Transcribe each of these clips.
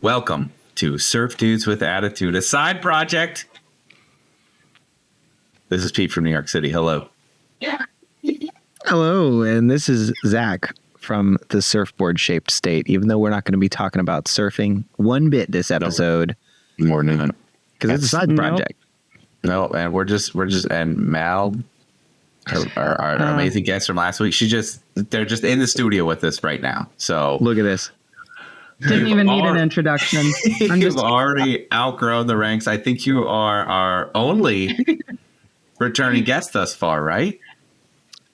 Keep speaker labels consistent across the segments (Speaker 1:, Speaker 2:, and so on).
Speaker 1: Welcome to Surf Dudes with Attitude, a side project. This is Pete from New York City. Hello.
Speaker 2: Hello, and this is Zach from the surfboard-shaped state, even though we're not going to be talking about surfing one bit this episode.
Speaker 1: More than
Speaker 2: because it's a side project.
Speaker 1: No, and we're just and Mal, our amazing guest from last week, they're just in the studio with us right now. So
Speaker 2: look at this.
Speaker 3: Didn't even need an introduction.
Speaker 1: You've already outgrown the ranks. I think you are our only returning guest thus far, right?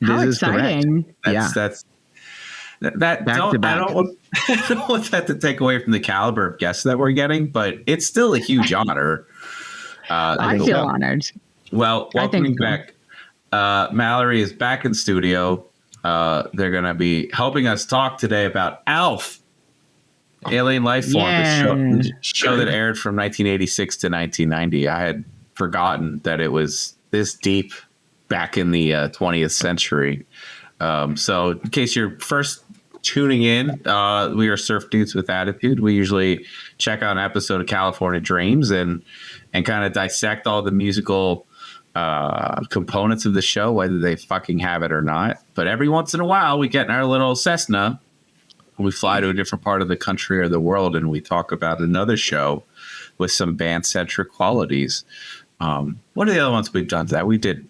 Speaker 3: How exciting!
Speaker 1: That's back to back. I don't want that to take away from the caliber of guests that we're getting, but it's still a huge honor.
Speaker 3: I feel honored.
Speaker 1: Well, welcoming back. Mallory is back in studio. They're going to be helping us talk today about ALF, Alien Life Form, the show that aired from 1986 to 1990. I had forgotten that it was this deep back in the 20th century. So in case you're first tuning in, we are Surf Dudes with Attitude. We usually check out an episode of California Dreams and kind of dissect all the musical components of the show, whether they fucking have it or not. But every once in a while, we get in our little Cessna. We fly to a different part of the country or the world, and we talk about another show with some band-centric qualities. What are the other ones we've done? We did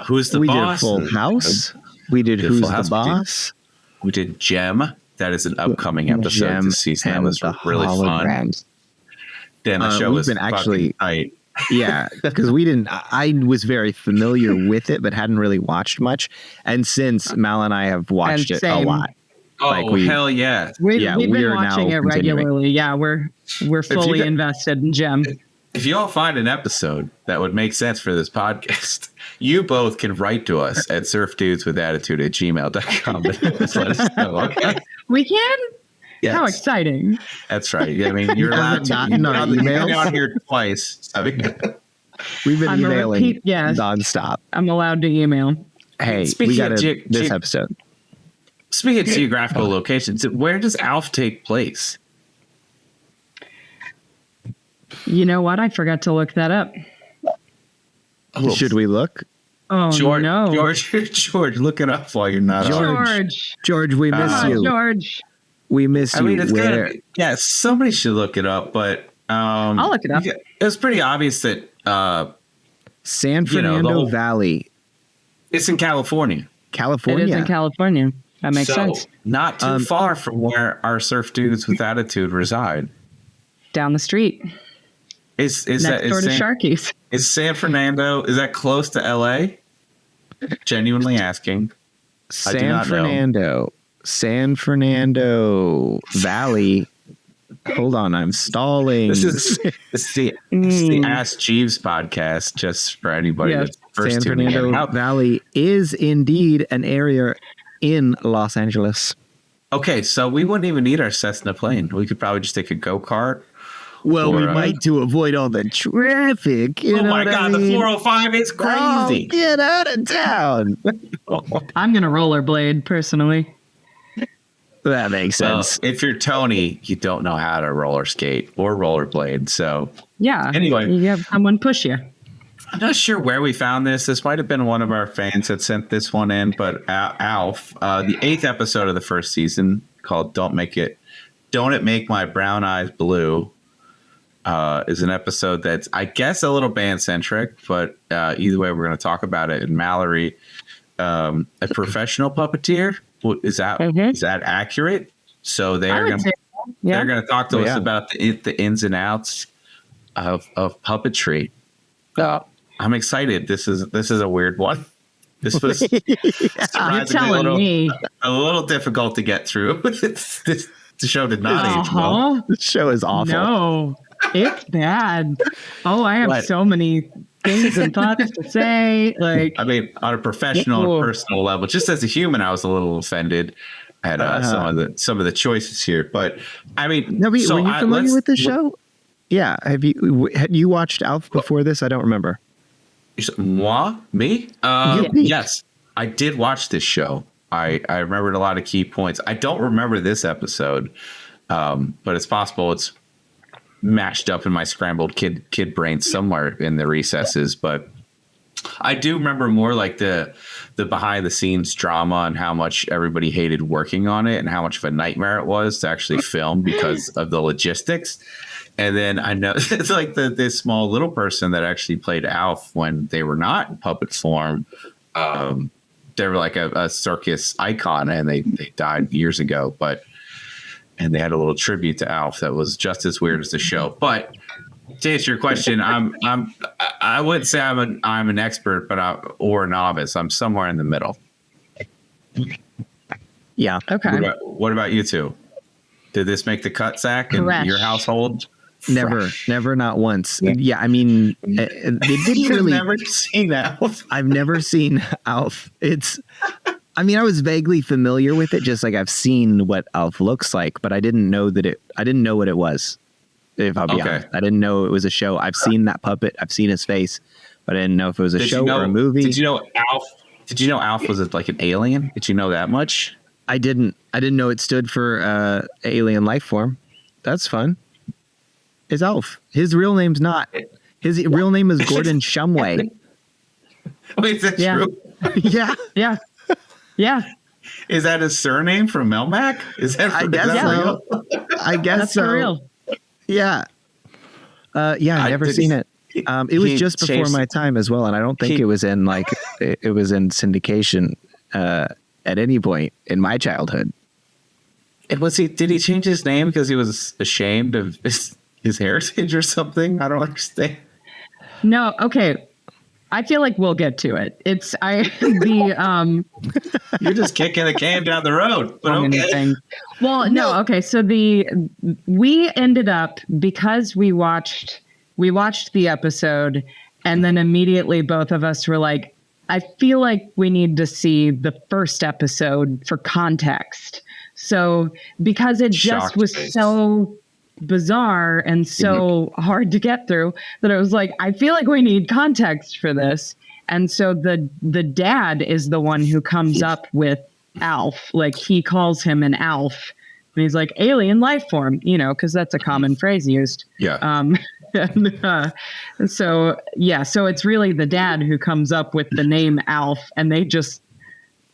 Speaker 1: Who's the Boss?
Speaker 2: We did Full House. We did Who's the Boss.
Speaker 1: We did Gem. That is an upcoming episode this season. That was really fun. Damn, the show was actually tight.
Speaker 2: Yeah, because I was very familiar with it, but hadn't really watched much. And since Mal and I have watched it a lot.
Speaker 1: Oh, hell yeah.
Speaker 3: We've been watching it regularly. Yeah, we're fully invested in Gem.
Speaker 1: If you all find an episode that would make sense for this podcast, you both can write to us at surfdudeswithattitude@gmail.com and let us know, okay?
Speaker 3: We can?
Speaker 1: Yes.
Speaker 3: How exciting.
Speaker 1: That's right. I mean, you're allowed to email on here twice.
Speaker 2: We've been emailing nonstop.
Speaker 3: I'm allowed to email.
Speaker 2: Hey, we got this episode.
Speaker 1: Speaking of geographical locations, where does ALF take place?
Speaker 3: You know what? I forgot to look that up.
Speaker 2: Oh. Should we look?
Speaker 3: Oh,
Speaker 1: George,
Speaker 3: no.
Speaker 1: George, look it up while you're not on.
Speaker 2: George, we miss you.
Speaker 3: George.
Speaker 2: We miss you.
Speaker 1: I mean, it's somebody should look it up, but
Speaker 3: I'll look it up.
Speaker 1: It was pretty obvious that
Speaker 2: San Fernando Valley.
Speaker 1: It's in California.
Speaker 3: It is in California. That makes sense.
Speaker 1: Not too far from where our Surf Dudes with Attitude reside.
Speaker 3: Down the street.
Speaker 1: Is
Speaker 3: next door to Sharky's.
Speaker 1: Is San Fernando, is that close to LA? Genuinely asking.
Speaker 2: San Fernando Valley. Hold on, I'm stalling.
Speaker 1: This is the Ask Jeeves podcast, just for anybody that's first
Speaker 2: San Fernando Valley is indeed an area in Los Angeles.
Speaker 1: Okay, so we wouldn't even need our Cessna plane. We could probably just take a go-kart.
Speaker 2: Well, we might to avoid all the traffic. You know
Speaker 1: my God, the 405 is crazy.
Speaker 2: Oh, get out of town.
Speaker 3: I'm going to rollerblade, personally.
Speaker 2: That makes sense.
Speaker 1: Well, if you're Tony, you don't know how to roller skate or rollerblade. So,
Speaker 3: yeah.
Speaker 1: Anyway,
Speaker 3: you have someone push you.
Speaker 1: I'm not sure where we found this. This might have been one of our fans that sent this one in, but ALF, the 8th episode of the first season called Don't It Make My Brown Eyes Blue, is an episode that's, I guess, a little band-centric, but either way, we're going to talk about it. And Mallory, a professional puppeteer, is that accurate? So they're going to talk to us about the ins and outs of puppetry. I'm excited. This is a weird one. This was surprisingly a little difficult to get through. The show did not age well.
Speaker 2: This show is awful.
Speaker 3: No, it's bad. Oh, I have so many things and thoughts to say. Like,
Speaker 1: I mean, on a professional and personal level, just as a human, I was a little offended at some of the choices here. But I mean,
Speaker 2: were you familiar with the show? Yeah. Had you watched ALF before this? I don't remember.
Speaker 1: Moi? Me? Yes, I did watch this show. I remembered a lot of key points. I don't remember this episode. but it's possible it's mashed up in my scrambled kid brain somewhere in the recesses. But I do remember more like the behind the scenes drama and how much everybody hated working on it and how much of a nightmare it was to actually film because of the logistics. And then I know it's like this small little person that actually played Alf when they were not in puppet form. They were like a circus icon, and they died years ago. And they had a little tribute to Alf that was just as weird as the show. But to answer your question, I wouldn't say I'm an expert, or a novice. I'm somewhere in the middle.
Speaker 2: Yeah.
Speaker 3: Okay.
Speaker 1: What about you two? Did this make the cut, Zach, in your household?
Speaker 2: Never, not once. Yeah, I mean, they didn't really.
Speaker 1: Never seen Alf.
Speaker 2: I've never seen Alf. I mean, I was vaguely familiar with it, just like I've seen what Alf looks like, but I didn't know what it was. If I'll be honest, I didn't know it was a show. I've seen that puppet. I've seen his face, but I didn't know if it was a show or a movie.
Speaker 1: Did you know Alf was like an alien? Did you know that much?
Speaker 2: I didn't know it stood for alien life form. That's fun. It's Alf. His real name's not. His real name is Gordon Shumway.
Speaker 1: Wait, is that true?
Speaker 2: Yeah.
Speaker 3: Yeah. Yeah.
Speaker 1: Is that his surname from Melmac? Is that?
Speaker 2: I guess so. I guess
Speaker 3: That's
Speaker 2: so.
Speaker 3: for real.
Speaker 2: Yeah. I've never seen it. It was just before my time as well, and I don't think it was in syndication at any point in my childhood.
Speaker 1: Did he change his name because he was ashamed of his heritage or something? I don't understand.
Speaker 3: No, okay. I feel like we'll get to it.
Speaker 1: You're just kicking a can down the road. But okay.
Speaker 3: Well, no, okay. So we ended up, because we watched the episode, and then immediately both of us were like, I feel like we need to see the first episode for context. So because it just was so bizarre and so hard to get through, that I was like, I feel like we need context for this. And so the dad is the one who comes up with Alf. Like, he calls him an Alf, and he's like, alien life form, because that's a common phrase used.
Speaker 1: Yeah.
Speaker 3: So it's really the dad who comes up with the name Alf, and they just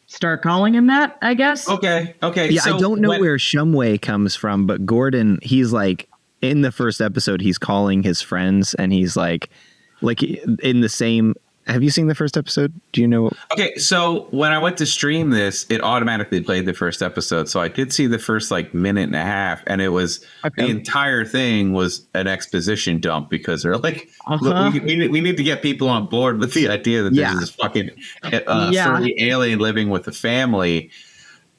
Speaker 3: start calling him that, I guess.
Speaker 1: Okay.
Speaker 2: Yeah, so I don't know where Shumway comes from, but Gordon, he's like, in the first episode, he's calling his friends, and he's like in the same. Have you seen the first episode? Do you know?
Speaker 1: Okay, so when I went to stream this, it automatically played the first episode. So I did see the first minute and a half, and it was the entire thing was an exposition dump, because they're like, look, we need to get people on board with the idea that there's this fucking furry alien living with a family.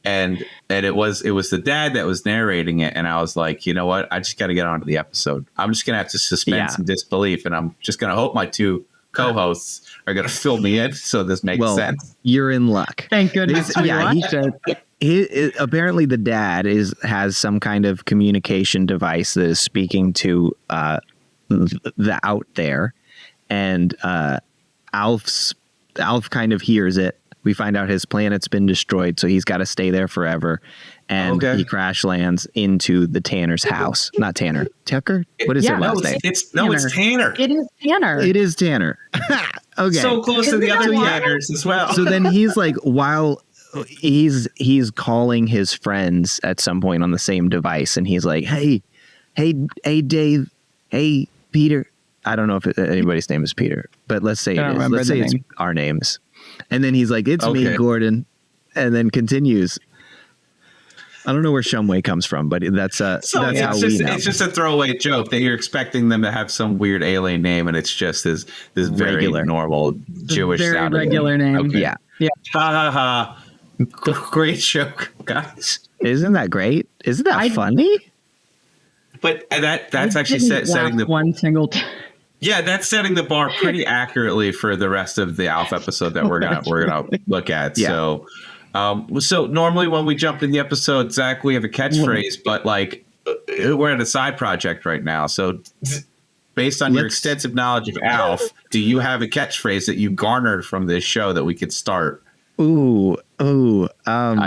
Speaker 1: And it was the dad that was narrating it, and I was like, you know what? I just got to get onto the episode. I'm just gonna have to suspend some disbelief, and I'm just gonna hope my two co-hosts are gonna fill me in so this makes sense.
Speaker 2: You're in luck.
Speaker 3: Thank goodness.
Speaker 2: Apparently the dad has some kind of communication device that is speaking to the out there, and Alf kind of hears it. We find out his planet's been destroyed, so he's got to stay there forever. And he crash lands into the Tanner's house. Not Tanner. Tucker? What is their last name?
Speaker 1: It's Tanner.
Speaker 3: It is Tanner.
Speaker 2: It is Tanner. Okay.
Speaker 1: So close to the other Tanners as well.
Speaker 2: So then he's like, while he's calling his friends at some point on the same device, and he's like, hey, Dave, hey, Peter. I don't know if anybody's name is Peter, but let's say it is. Let's say it's our names. And then he's like, it's me, Gordon. And then continues. I don't know where Shumway comes from, but that's how we know.
Speaker 1: It's just a throwaway joke that you're expecting them to have some weird alien name, and it's just this very normal Jewish sounding
Speaker 3: regular name.
Speaker 2: Okay. Yeah.
Speaker 1: Ha ha ha. Great joke, guys.
Speaker 2: Isn't that great? Isn't that funny?
Speaker 1: But that's actually setting the
Speaker 3: one single time.
Speaker 1: Yeah, that's setting the bar pretty accurately for the rest of the Alf episode that we're gonna look at. Yeah. So normally when we jump in the episode, Zach, we have a catchphrase, but we're at a side project right now. So based on your extensive knowledge of Alf, do you have a catchphrase that you garnered from this show that we could start?
Speaker 2: I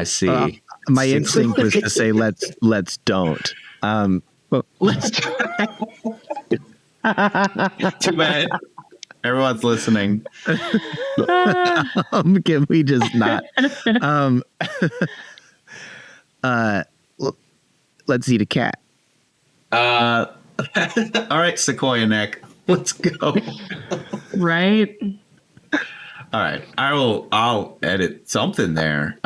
Speaker 2: see.
Speaker 1: My
Speaker 2: instinct was to say let's don't.
Speaker 3: Let's try.
Speaker 1: Too bad. Everyone's listening.
Speaker 2: Can we just not? Let's eat a cat.
Speaker 1: All right, Sequoia Neck. Let's go.
Speaker 3: Right.
Speaker 1: All right, I'll edit something there.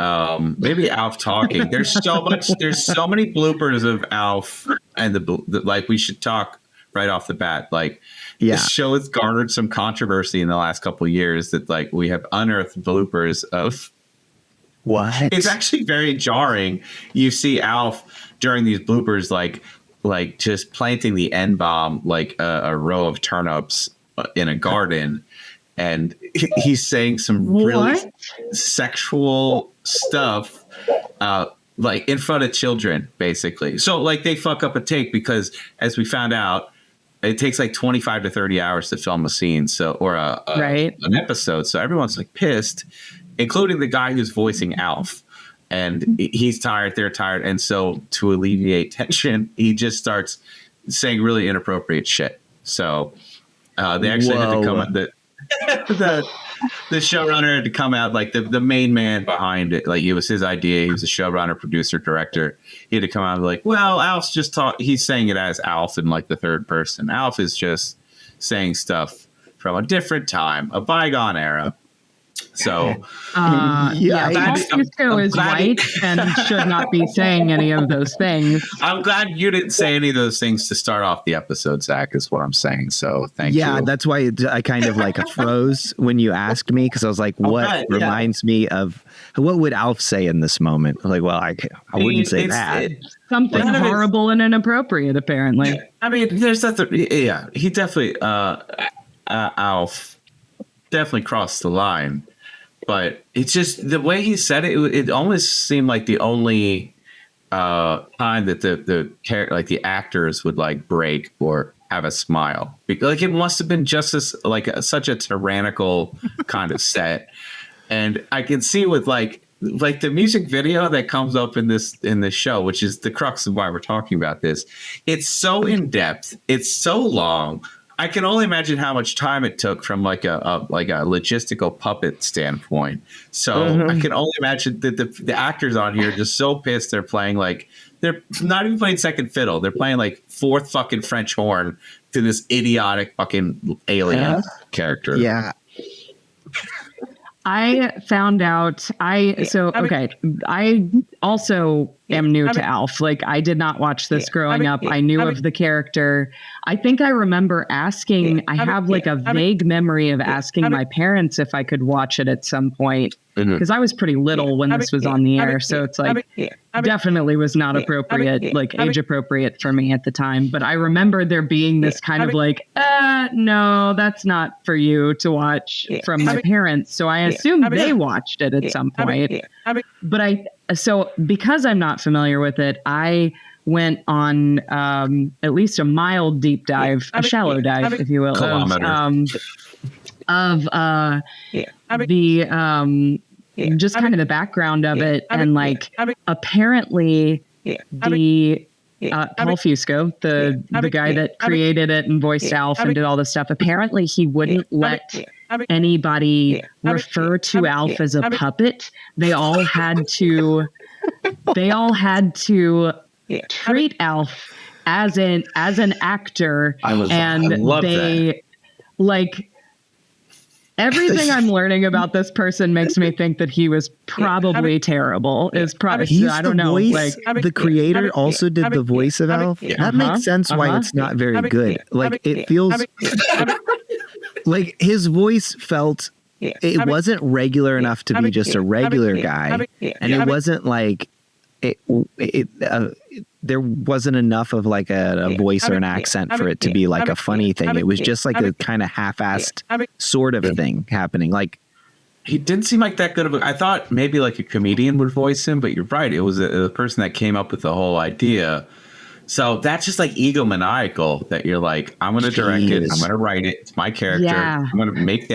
Speaker 1: Maybe Alf talking. There's so many bloopers of Alf and the like. We should talk right off the bat. Like, this show has garnered some controversy in the last couple of years. That like we have unearthed bloopers of.
Speaker 2: What?
Speaker 1: It's actually very jarring. You see Alf during these bloopers, like just planting the N-bomb like a row of turnips in a garden. And he's saying some really sexual stuff, like in front of children, basically. So like they fuck up a take because, as we found out, it takes like 25 to 30 hours to film a scene. Or an episode. So everyone's like pissed, including the guy who's voicing Alf. And he's tired, they're tired. And so to alleviate tension, he just starts saying really inappropriate shit. So they actually had to come at the showrunner had to come out, like the main man behind it. Like, it was his idea. He was a showrunner, producer, director. He had to come out and be like, well, Alf's just he's saying it as Alf in like the third person. Alf is just saying stuff from a different time, a bygone era. So,
Speaker 3: Francisco is white and should not be saying any of those things.
Speaker 1: I'm glad you didn't say any of those things to start off the episode, Zach, is what I'm saying. So thank you.
Speaker 2: Yeah, that's why I kind of like froze when you asked me, because I was like, what reminds me of, what would Alf say in this moment? Like, well, I wouldn't say that.
Speaker 3: Something horrible and inappropriate, apparently.
Speaker 1: Yeah, I mean, there's that. Yeah, he definitely, Alf definitely crossed the line. But it's just the way he said it. It almost seemed like the only time that the actors would like break or have a smile. Like, it must have been just as such a tyrannical kind of set. And I can see with like the music video that comes up in this show, which is the crux of why we're talking about this. It's so in depth. It's so long. I can only imagine how much time it took from like a logistical puppet standpoint. So I can only imagine that the actors on here are just so pissed. They're not even playing second fiddle. They're playing like fourth fucking French horn to this idiotic fucking alien character.
Speaker 2: Yeah.
Speaker 3: I found out I also am new to Alf. Like, I did not watch this growing up. I knew of the character. I think I remember asking, I have like a vague memory of asking my parents if I could watch it at some point, because I was pretty little when this was on the air. So it's like, definitely was not appropriate, like age appropriate for me at the time. But I remember there being this kind of like, no, that's not for you to watch from my parents. So I assumed they watched it at some point. But so because I'm not familiar with it, I went on at least a mild deep dive, a shallow dive, if you will, just kind of the background of it. And like, apparently the Paul Fusco, the guy that created it and voiced Alf and did all this stuff, apparently he wouldn't let anybody refer to Alf as a puppet. They all had to treat Alf as an actor. I love that. Like, everything I'm learning about this person makes me think that he was probably terrible. I don't know.
Speaker 2: The creator also did the voice of Alf. That makes sense why it's not very good. Like, it feels like his voice felt. It wasn't regular enough to be just a regular guy, and it wasn't like there wasn't enough of like a voice or an accent for it to be like a funny thing. It was just like a kind of half-assed sort of thing happening. Like,
Speaker 1: he didn't seem like that good of I thought maybe like a comedian would voice him, but you're right. It was a person that came up with the whole idea. So that's just like egomaniacal that you're like, I'm going to direct it. I'm going to write it. It's my character. Yeah. I'm going to make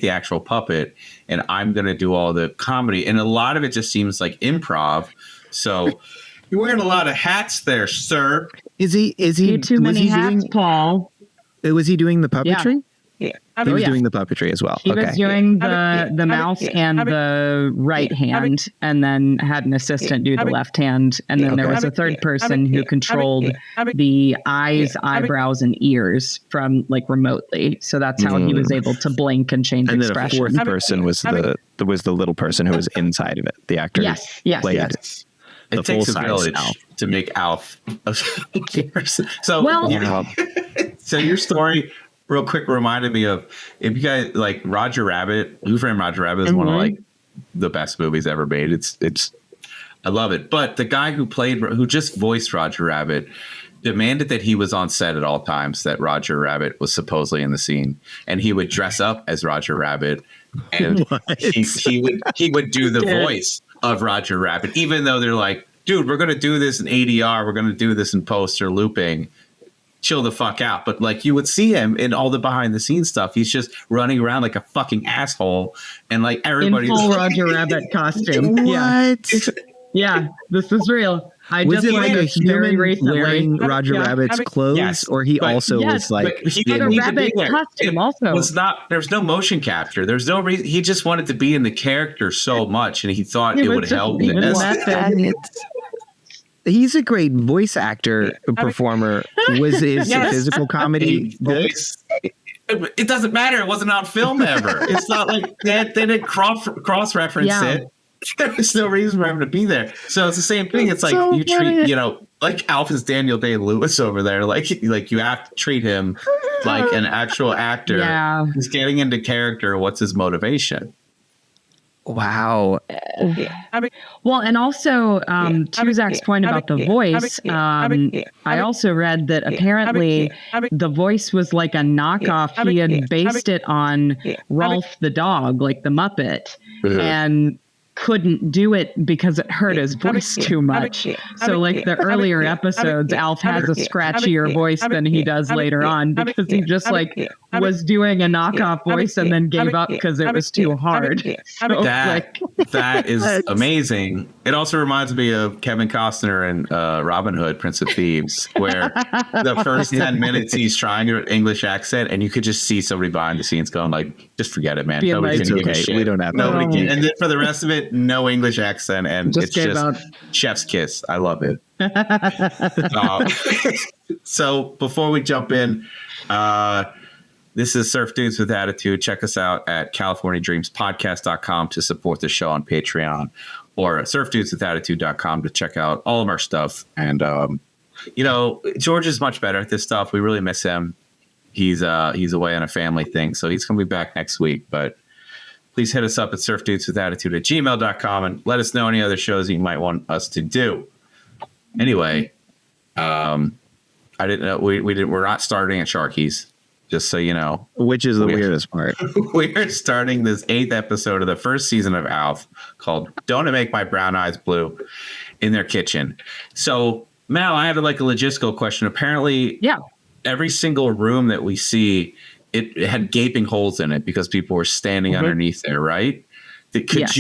Speaker 1: the actual puppet, and I'm going to do all the comedy. And a lot of it just seems like improv. So You're wearing a lot of hats there, sir.
Speaker 2: Is he
Speaker 3: too many hats, Paul.
Speaker 2: Was he doing the puppetry?
Speaker 4: Yeah.
Speaker 2: He was doing the puppetry as well.
Speaker 3: He was doing the mouth and the right hand, and then had an assistant do the left hand. And then there was a third person who controlled the eyes, eyebrows, and ears from like remotely. So that's how he was able to blink and change expression.
Speaker 2: And then a fourth person was the little person who was inside of it. The actor.
Speaker 3: Yes.
Speaker 1: It takes a village to make Alf a person. So, so your story, real quick, reminded me of, if you guys like Roger Rabbit. Who Framed Roger Rabbit is one of like the best movies ever made. It's I love it. But the guy who just voiced Roger Rabbit demanded that he was on set at all times, that Roger Rabbit was supposedly in the scene, and he would dress up as Roger Rabbit, and he would do the voice of Roger Rabbit, even though they're like, dude, we're going to do this in ADR. We're going to do this in post or looping. Chill the fuck out. But like, you would see him in all the behind the scenes stuff. He's just running around like a fucking asshole. And like everybody's
Speaker 3: in full Roger Rabbit costume.
Speaker 2: What?
Speaker 3: Yeah, this is real.
Speaker 2: Was it like a human wearing Roger Rabbit's clothes, or he also was like
Speaker 3: he had a rabbit costume? Also,
Speaker 1: there's no motion capture. There's no reason. He just wanted to be in the character so much, and he thought it would help.
Speaker 2: He's a great voice actor performer. Was his physical comedy
Speaker 1: voice? It doesn't matter. It wasn't on film ever. It's not like they didn't cross reference it. There's no reason for him to be there. So it's the same thing. It's like you treat, like Alf is Daniel Day-Lewis over there. Like you have to treat him like an actual actor.
Speaker 3: Yeah.
Speaker 1: He's getting into character. What's his motivation?
Speaker 2: Wow.
Speaker 3: Well, and also to Zach's point about the voice, I also read that apparently the voice was like a knockoff. He had based it on Rolf the dog, like the Muppet, and couldn't do it because it hurt his voice too much. So like the earlier episodes, Alf has a scratchier voice than he does later on, because he just like was doing a knockoff voice and then gave up because it was too hard. So,
Speaker 1: that is amazing. It also reminds me of Kevin Costner in Robin Hood, Prince of Thieves, where the first 10 minutes he's trying an English accent, and you could just see somebody behind the scenes going like, just forget it, man. Nobody can give a shit.
Speaker 2: We don't have
Speaker 1: Nobody can. And then for the rest of it, no English accent, and it's just chef's kiss. I love it. So before we jump in, this is Surf Dudes with Attitude. Check us out at CaliforniaDreamsPodcast.com to support the show on Patreon, or surfdudeswithattitude.com to check out all of our stuff. And, George is much better at this stuff. We really miss him. He's away on a family thing, so he's going to be back next week. But please hit us up at surfdudeswithattitude@gmail.com and let us know any other shows you might want us to do. Anyway, I didn't know we're not starting at Sharkies. Just so you know.
Speaker 2: Which is the weirdest part.
Speaker 1: We're starting this 8th episode of the first season of ALF called Don't It Make My Brown Eyes Blue in their kitchen. So, Mal, I have a logistical question. Apparently, every single room that we see, it had gaping holes in it because people were standing underneath there, right? Could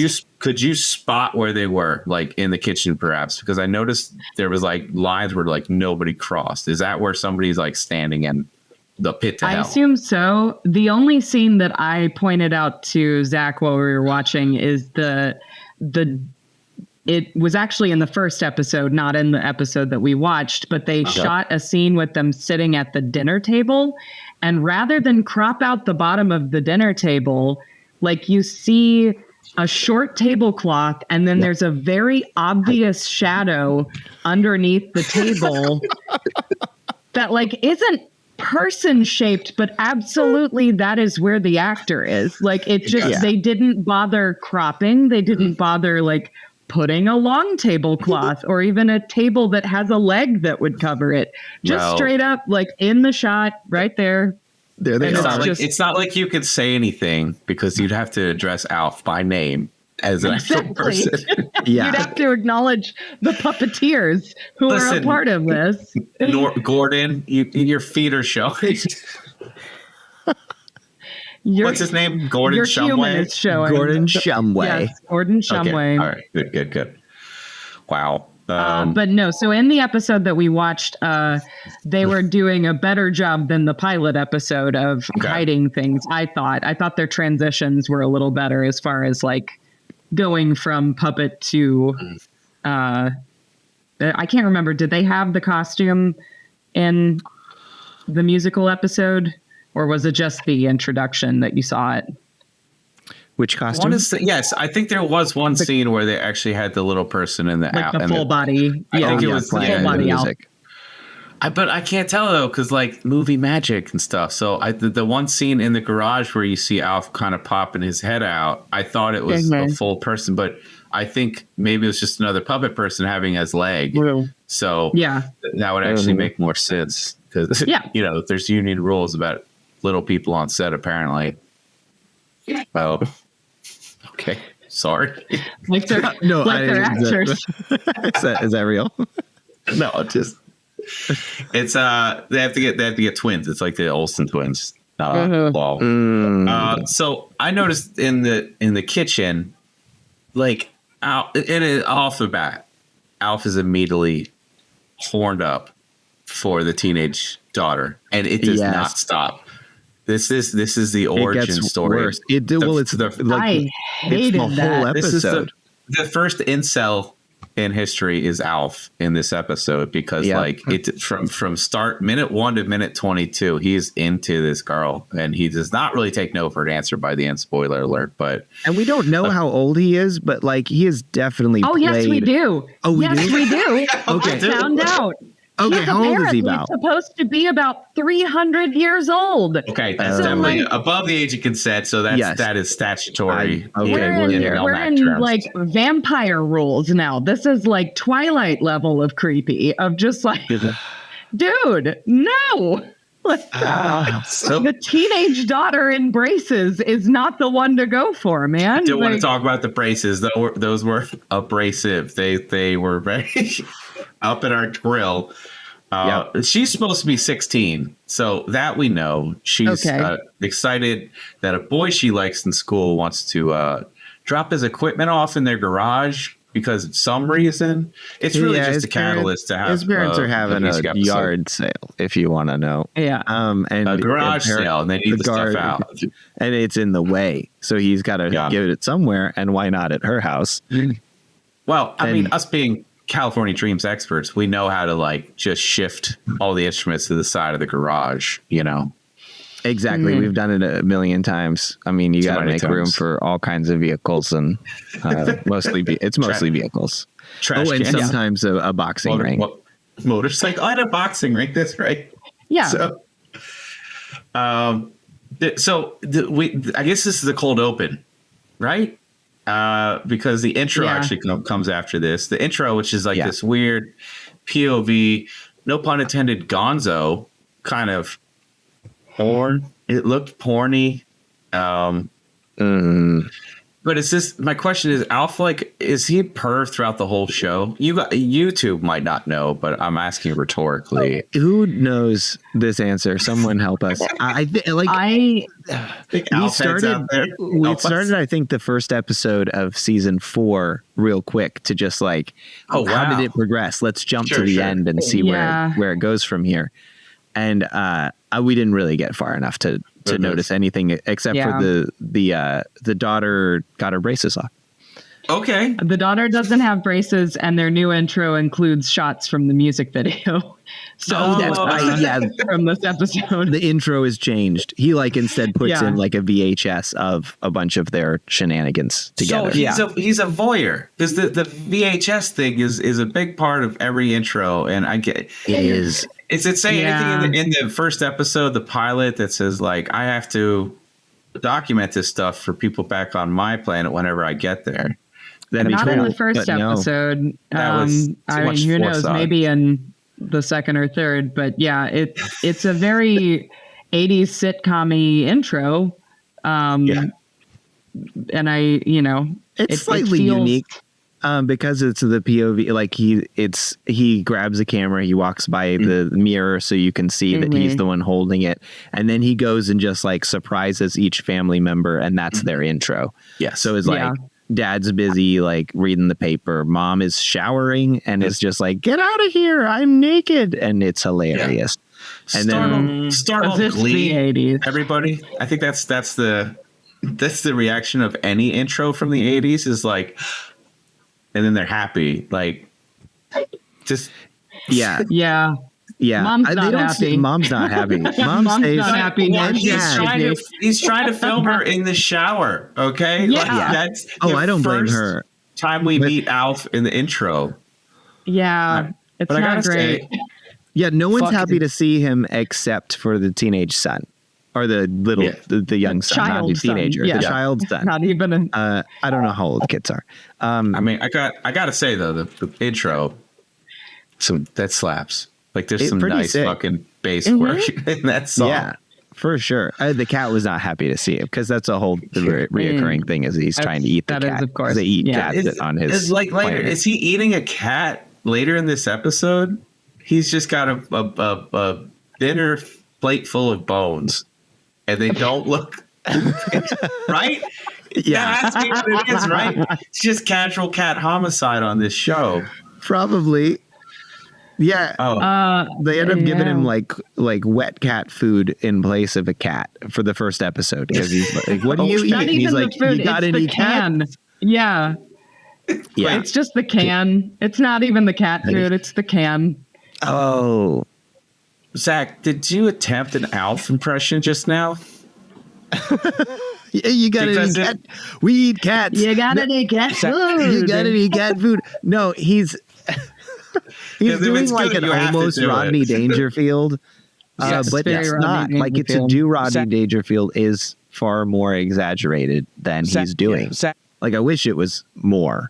Speaker 1: you spot where they were, like in the kitchen perhaps? Because I noticed there was like lines where like nobody crossed. Is that where somebody's like standing in the pit to hell?
Speaker 3: I assume so. The only scene that I pointed out to Zach while we were watching is it was actually in the first episode, not in the episode that we watched, but they shot a scene with them sitting at the dinner table. And rather than crop out the bottom of the dinner table, like you see a short tablecloth, and then there's a very obvious shadow underneath the table that like isn't person shaped, but absolutely that is where the actor is. Like it just, they didn't bother cropping. They didn't bother like putting a long tablecloth or even a table that has a leg that would cover it. Just straight up like in the shot right there.
Speaker 2: There they are.
Speaker 1: It's not like you could say anything because you'd have to address Alf by name as an actual person.
Speaker 3: You'd have to acknowledge the puppeteers who are a part of this.
Speaker 1: Gordon, your feet are showing. What's his name? Gordon Shumway?
Speaker 2: Gordon Shumway.
Speaker 3: Yes, Gordon Shumway.
Speaker 1: Okay. All right. Good. Wow.
Speaker 3: But no, so in the episode that we watched, they were doing a better job than the pilot episode of hiding things. I thought their transitions were a little better as far as like going from puppet to, I can't remember. Did they have the costume in the musical episode, or was it just the introduction that you saw it?
Speaker 2: Which costume?
Speaker 1: Yes, I think there was one scene where they actually had the little person in the
Speaker 3: like the full body.
Speaker 1: I think it was
Speaker 3: the full body
Speaker 2: music.
Speaker 1: But I can't tell though, because like movie magic and stuff. So the one scene in the garage where you see Alf kind of popping his head out, I thought it was a full person, but I think maybe it was just another puppet person having his leg. So that would actually make more sense because there's union rules about little people on set apparently. Well, okay, sorry.
Speaker 3: Like they're actors.
Speaker 2: Is that real?
Speaker 1: No, just it's they have to get twins. It's like the Olsen twins. So I noticed in the kitchen, like off the bat, Alf is immediately horned up for the teenage daughter, and it does not stop. This is the origin story.
Speaker 2: Worse. I hated the whole episode.
Speaker 1: This is the first incel in history is Alf in this episode because it's from start minute 1 to minute 22, he's into this girl and he does not really take no for an answer by the end. Spoiler alert,
Speaker 2: and we don't know how old he is, but like he is definitely.
Speaker 3: Oh yes, we do.
Speaker 2: Oh, we
Speaker 3: do. Okay, I found out.
Speaker 2: Okay, how old is he about?
Speaker 3: He's supposed to be about 300 years old.
Speaker 1: Okay, that's definitely above the age of consent, so that is statutory.
Speaker 3: We're in like vampire rules now. This is like Twilight level of creepy, of just like, dude, no. The teenage daughter in braces is not the one to go for, man.
Speaker 1: I don't want to talk about the braces. Those were abrasive. They were very up in our grill. She's supposed to be 16, so that we know. She's excited that a boy she likes in school wants to drop his equipment off in their garage because of some reason. It's really just a catalyst to have.
Speaker 2: His parents are having a yard sale, if you want to know.
Speaker 3: Yeah.
Speaker 2: And
Speaker 1: a garage sale, and they need the stuff out.
Speaker 2: And it's in the way, so he's got to give it somewhere, and why not at her house?
Speaker 1: Well, I mean, us being California Dreams experts, we know how to like just shift all the instruments to the side of the garage,
Speaker 2: Exactly. We've done it a million times. I mean, you got to make room for all kinds of vehicles, and mostly vehicles. And sometimes a boxing ring.
Speaker 1: Motorcycle. I had a boxing ring. That's right.
Speaker 3: Yeah.
Speaker 1: So, I guess this is the cold open, right? Because the intro actually comes after this. The intro, which is like this weird POV, no pun intended, gonzo kind of porn. It looked porny. But is this, my question is, Alf, like, is he perv throughout the whole show? YouTube might not know, but I'm asking rhetorically.
Speaker 2: Who knows this answer? Someone help us. We started, I think, the first episode of season 4 real quick to just like, how did it progress? Let's jump to the end and see where it goes from here. And we didn't really get far enough to notice anything except for the daughter got her braces off.
Speaker 1: Okay.
Speaker 3: The daughter doesn't have braces, and their new intro includes shots from the music video. So
Speaker 2: that's right. Yeah,
Speaker 3: from this episode,
Speaker 2: the intro is changed. He instead puts in like a VHS of a bunch of their shenanigans together.
Speaker 1: So he's a voyeur, because the VHS thing is a big part of every intro, and I get it is. Is it saying anything in the first episode, the pilot, that says like I have to document this stuff for people back on my planet whenever I get there?
Speaker 3: Not in the first episode. I mean, who knows? Maybe in the second or third. But yeah, it's a very 80s sitcom-y intro. And
Speaker 2: it's slightly unique. Because it's the POV, like he grabs a camera, he walks by the mirror so you can see that he's the one holding it, and then he goes and just like surprises each family member, and that's their intro.
Speaker 1: Yes.
Speaker 2: So it's like Dad's busy like reading the paper. Mom is showering and is just like, "Get out of here! I'm naked," and it's hilarious.
Speaker 1: Yeah.
Speaker 2: And
Speaker 1: Startled
Speaker 3: it's
Speaker 1: Glee,
Speaker 3: the 80s.
Speaker 1: everybody. I think that's the reaction of any intro from the 80s is like, and then they're happy, like just
Speaker 2: yeah.
Speaker 3: Mom's not happy.
Speaker 2: Mom's not happy.
Speaker 3: Mom's not happy.
Speaker 1: Well,
Speaker 3: Yeah.
Speaker 1: he's trying to film her in the shower. Okay,
Speaker 3: Yeah.
Speaker 1: Like, that's
Speaker 2: I don't blame
Speaker 1: first
Speaker 2: her.
Speaker 1: Time we meet Alf in the intro.
Speaker 3: Yeah, it's
Speaker 1: But I
Speaker 3: not
Speaker 1: gotta
Speaker 3: great.
Speaker 1: say,
Speaker 2: Yeah, no one's
Speaker 1: Fucking-
Speaker 2: happy to see him except for the teenage son, or the little, the young son, not the
Speaker 3: Child son,
Speaker 2: teenager,
Speaker 3: yeah.
Speaker 2: the child son.
Speaker 3: Not even an.
Speaker 2: I don't know how old kids are.
Speaker 1: I mean, I gotta say though, the intro, that slaps. Like there's
Speaker 2: It's
Speaker 1: some
Speaker 2: pretty
Speaker 1: nice
Speaker 2: sick.
Speaker 1: fucking bass work in that song.
Speaker 2: Yeah, for sure. The cat was not happy to see it because that's a whole reoccurring thing. Is he's trying to eat the
Speaker 3: that
Speaker 2: cat?
Speaker 3: is, of course.
Speaker 2: They eat
Speaker 3: Yeah.
Speaker 2: cats on his.
Speaker 1: It's like later.
Speaker 2: planet.
Speaker 1: Is he eating a cat later in this episode? He's just got a dinner plate full of bones, and they don't look right.
Speaker 2: Yeah.
Speaker 1: That's what it is, right? It's just casual cat homicide on this show.
Speaker 2: Probably. Yeah.
Speaker 1: Oh,
Speaker 2: They end up giving him
Speaker 3: yeah.
Speaker 2: like wet cat food in place of a cat for the first episode because he's like, "What do you eat?"
Speaker 3: Not
Speaker 2: And
Speaker 3: even
Speaker 2: he's
Speaker 3: the
Speaker 2: like,
Speaker 3: food.
Speaker 2: "You got
Speaker 3: It's
Speaker 2: any
Speaker 3: the can.
Speaker 2: cat?"
Speaker 3: Yeah,
Speaker 2: Yeah.
Speaker 3: it's just the can. It's not even the cat food. It's the can.
Speaker 2: Oh.
Speaker 1: Zach, did you attempt an Alf impression just now?
Speaker 2: Yeah, you got
Speaker 1: Because
Speaker 2: any cat? We eat cats.
Speaker 3: You got any cat food?
Speaker 2: You got any cat food? No, he's
Speaker 1: If
Speaker 2: doing
Speaker 1: it's
Speaker 2: like
Speaker 1: good,
Speaker 2: an
Speaker 1: you have to
Speaker 2: almost
Speaker 1: do it.
Speaker 2: Rodney Dangerfield.
Speaker 1: Yes,
Speaker 2: But
Speaker 3: very
Speaker 2: it's
Speaker 3: Rodney
Speaker 2: not. Like it's to
Speaker 3: Dangerfield.
Speaker 2: do Rodney Dangerfield is far more exaggerated than he's doing. Like I wish it was more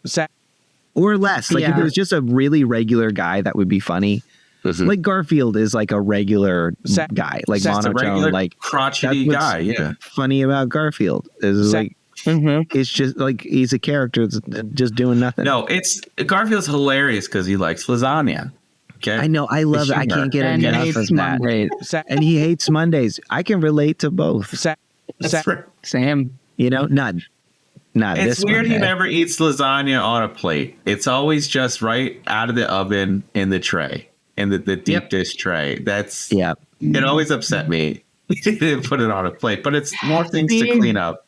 Speaker 2: or less. Like if
Speaker 3: Yeah.
Speaker 2: it was just a really regular guy, that would be funny.
Speaker 1: Mhm.
Speaker 2: Like Garfield is like a regular guy, like
Speaker 1: Just a
Speaker 2: monotone,
Speaker 1: regular
Speaker 2: like
Speaker 1: crotchety
Speaker 2: that's what's
Speaker 1: guy. Yeah.
Speaker 2: funny about Garfield is like it's just like he's a character that's just doing nothing.
Speaker 1: No, it's Garfield's hilarious because he likes lasagna. Okay,
Speaker 2: I know. I love it. I can't get
Speaker 3: And
Speaker 2: enough
Speaker 3: hates
Speaker 2: of that.
Speaker 3: Mondays.
Speaker 2: And he hates Mondays. I can relate to both.
Speaker 1: That's right.
Speaker 3: Same.
Speaker 2: You know, not
Speaker 1: It's
Speaker 2: this
Speaker 1: weird
Speaker 2: Monday.
Speaker 1: he never eats lasagna on a plate. It's always just right out of the oven in the tray, in the deep dish tray. That's
Speaker 2: Yeah.
Speaker 1: It always upset me. He didn't put it on a plate, but it's more things to clean up.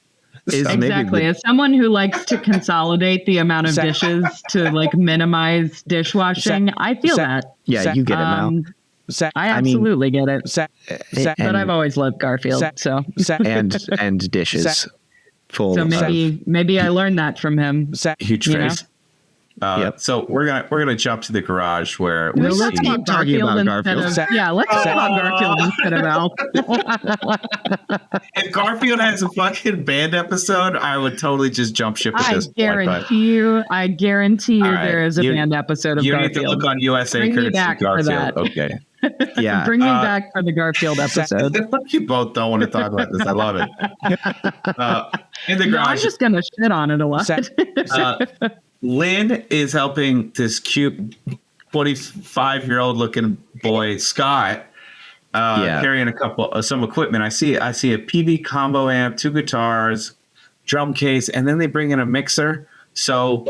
Speaker 2: Is maybe
Speaker 3: Exactly.
Speaker 2: the-
Speaker 3: As someone who likes to consolidate the amount of dishes to like minimize dishwashing, I feel that.
Speaker 2: yeah, you get him out.
Speaker 3: I
Speaker 2: I mean-
Speaker 3: absolutely get it. But
Speaker 2: And,
Speaker 3: I've always loved Garfield, so
Speaker 2: and dishes full.
Speaker 3: so
Speaker 2: of-
Speaker 3: maybe I learned that from him.
Speaker 1: Huge
Speaker 3: You know?
Speaker 1: face.
Speaker 2: Yep.
Speaker 1: So we're gonna jump to the garage where
Speaker 3: Can
Speaker 1: we
Speaker 3: we
Speaker 2: let's
Speaker 1: see.
Speaker 2: keep talking about Garfield.
Speaker 3: Let's talk about Garfield instead of Alf.
Speaker 1: If Garfield has a fucking band episode, I would totally just jump ship at
Speaker 3: I
Speaker 1: this point. But
Speaker 3: guarantee you
Speaker 1: All right.
Speaker 3: there is a
Speaker 1: You-
Speaker 3: band episode of
Speaker 1: you
Speaker 3: Garfield.
Speaker 1: need to look on USA
Speaker 3: Bring me
Speaker 1: courtesy
Speaker 3: back for
Speaker 1: Garfield.
Speaker 3: that.
Speaker 1: Okay.
Speaker 2: Yeah.
Speaker 3: Bring me back for the Garfield episode.
Speaker 1: You both don't want to talk about this. I love it. In the
Speaker 3: No, I'm
Speaker 1: garage,
Speaker 3: just gonna shit on it a lot.
Speaker 1: Lynn is helping this cute 25-year-old looking boy, Scott, carrying some equipment. I see a PV combo amp, 2 guitars, drum case, and then they bring in a mixer. So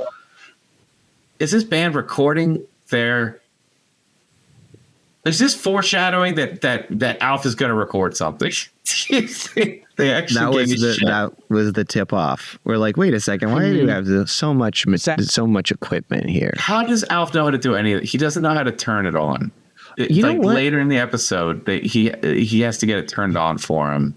Speaker 1: is this band recording their... Is this foreshadowing that Alf is going to record something? They actually
Speaker 2: that was the tip off. We're like, wait a second, why do you have so much equipment here?
Speaker 1: How does Alf know how to do any of it? He doesn't know how to turn it on.
Speaker 2: You know what?
Speaker 1: Later in the episode, he has to get it turned on for him.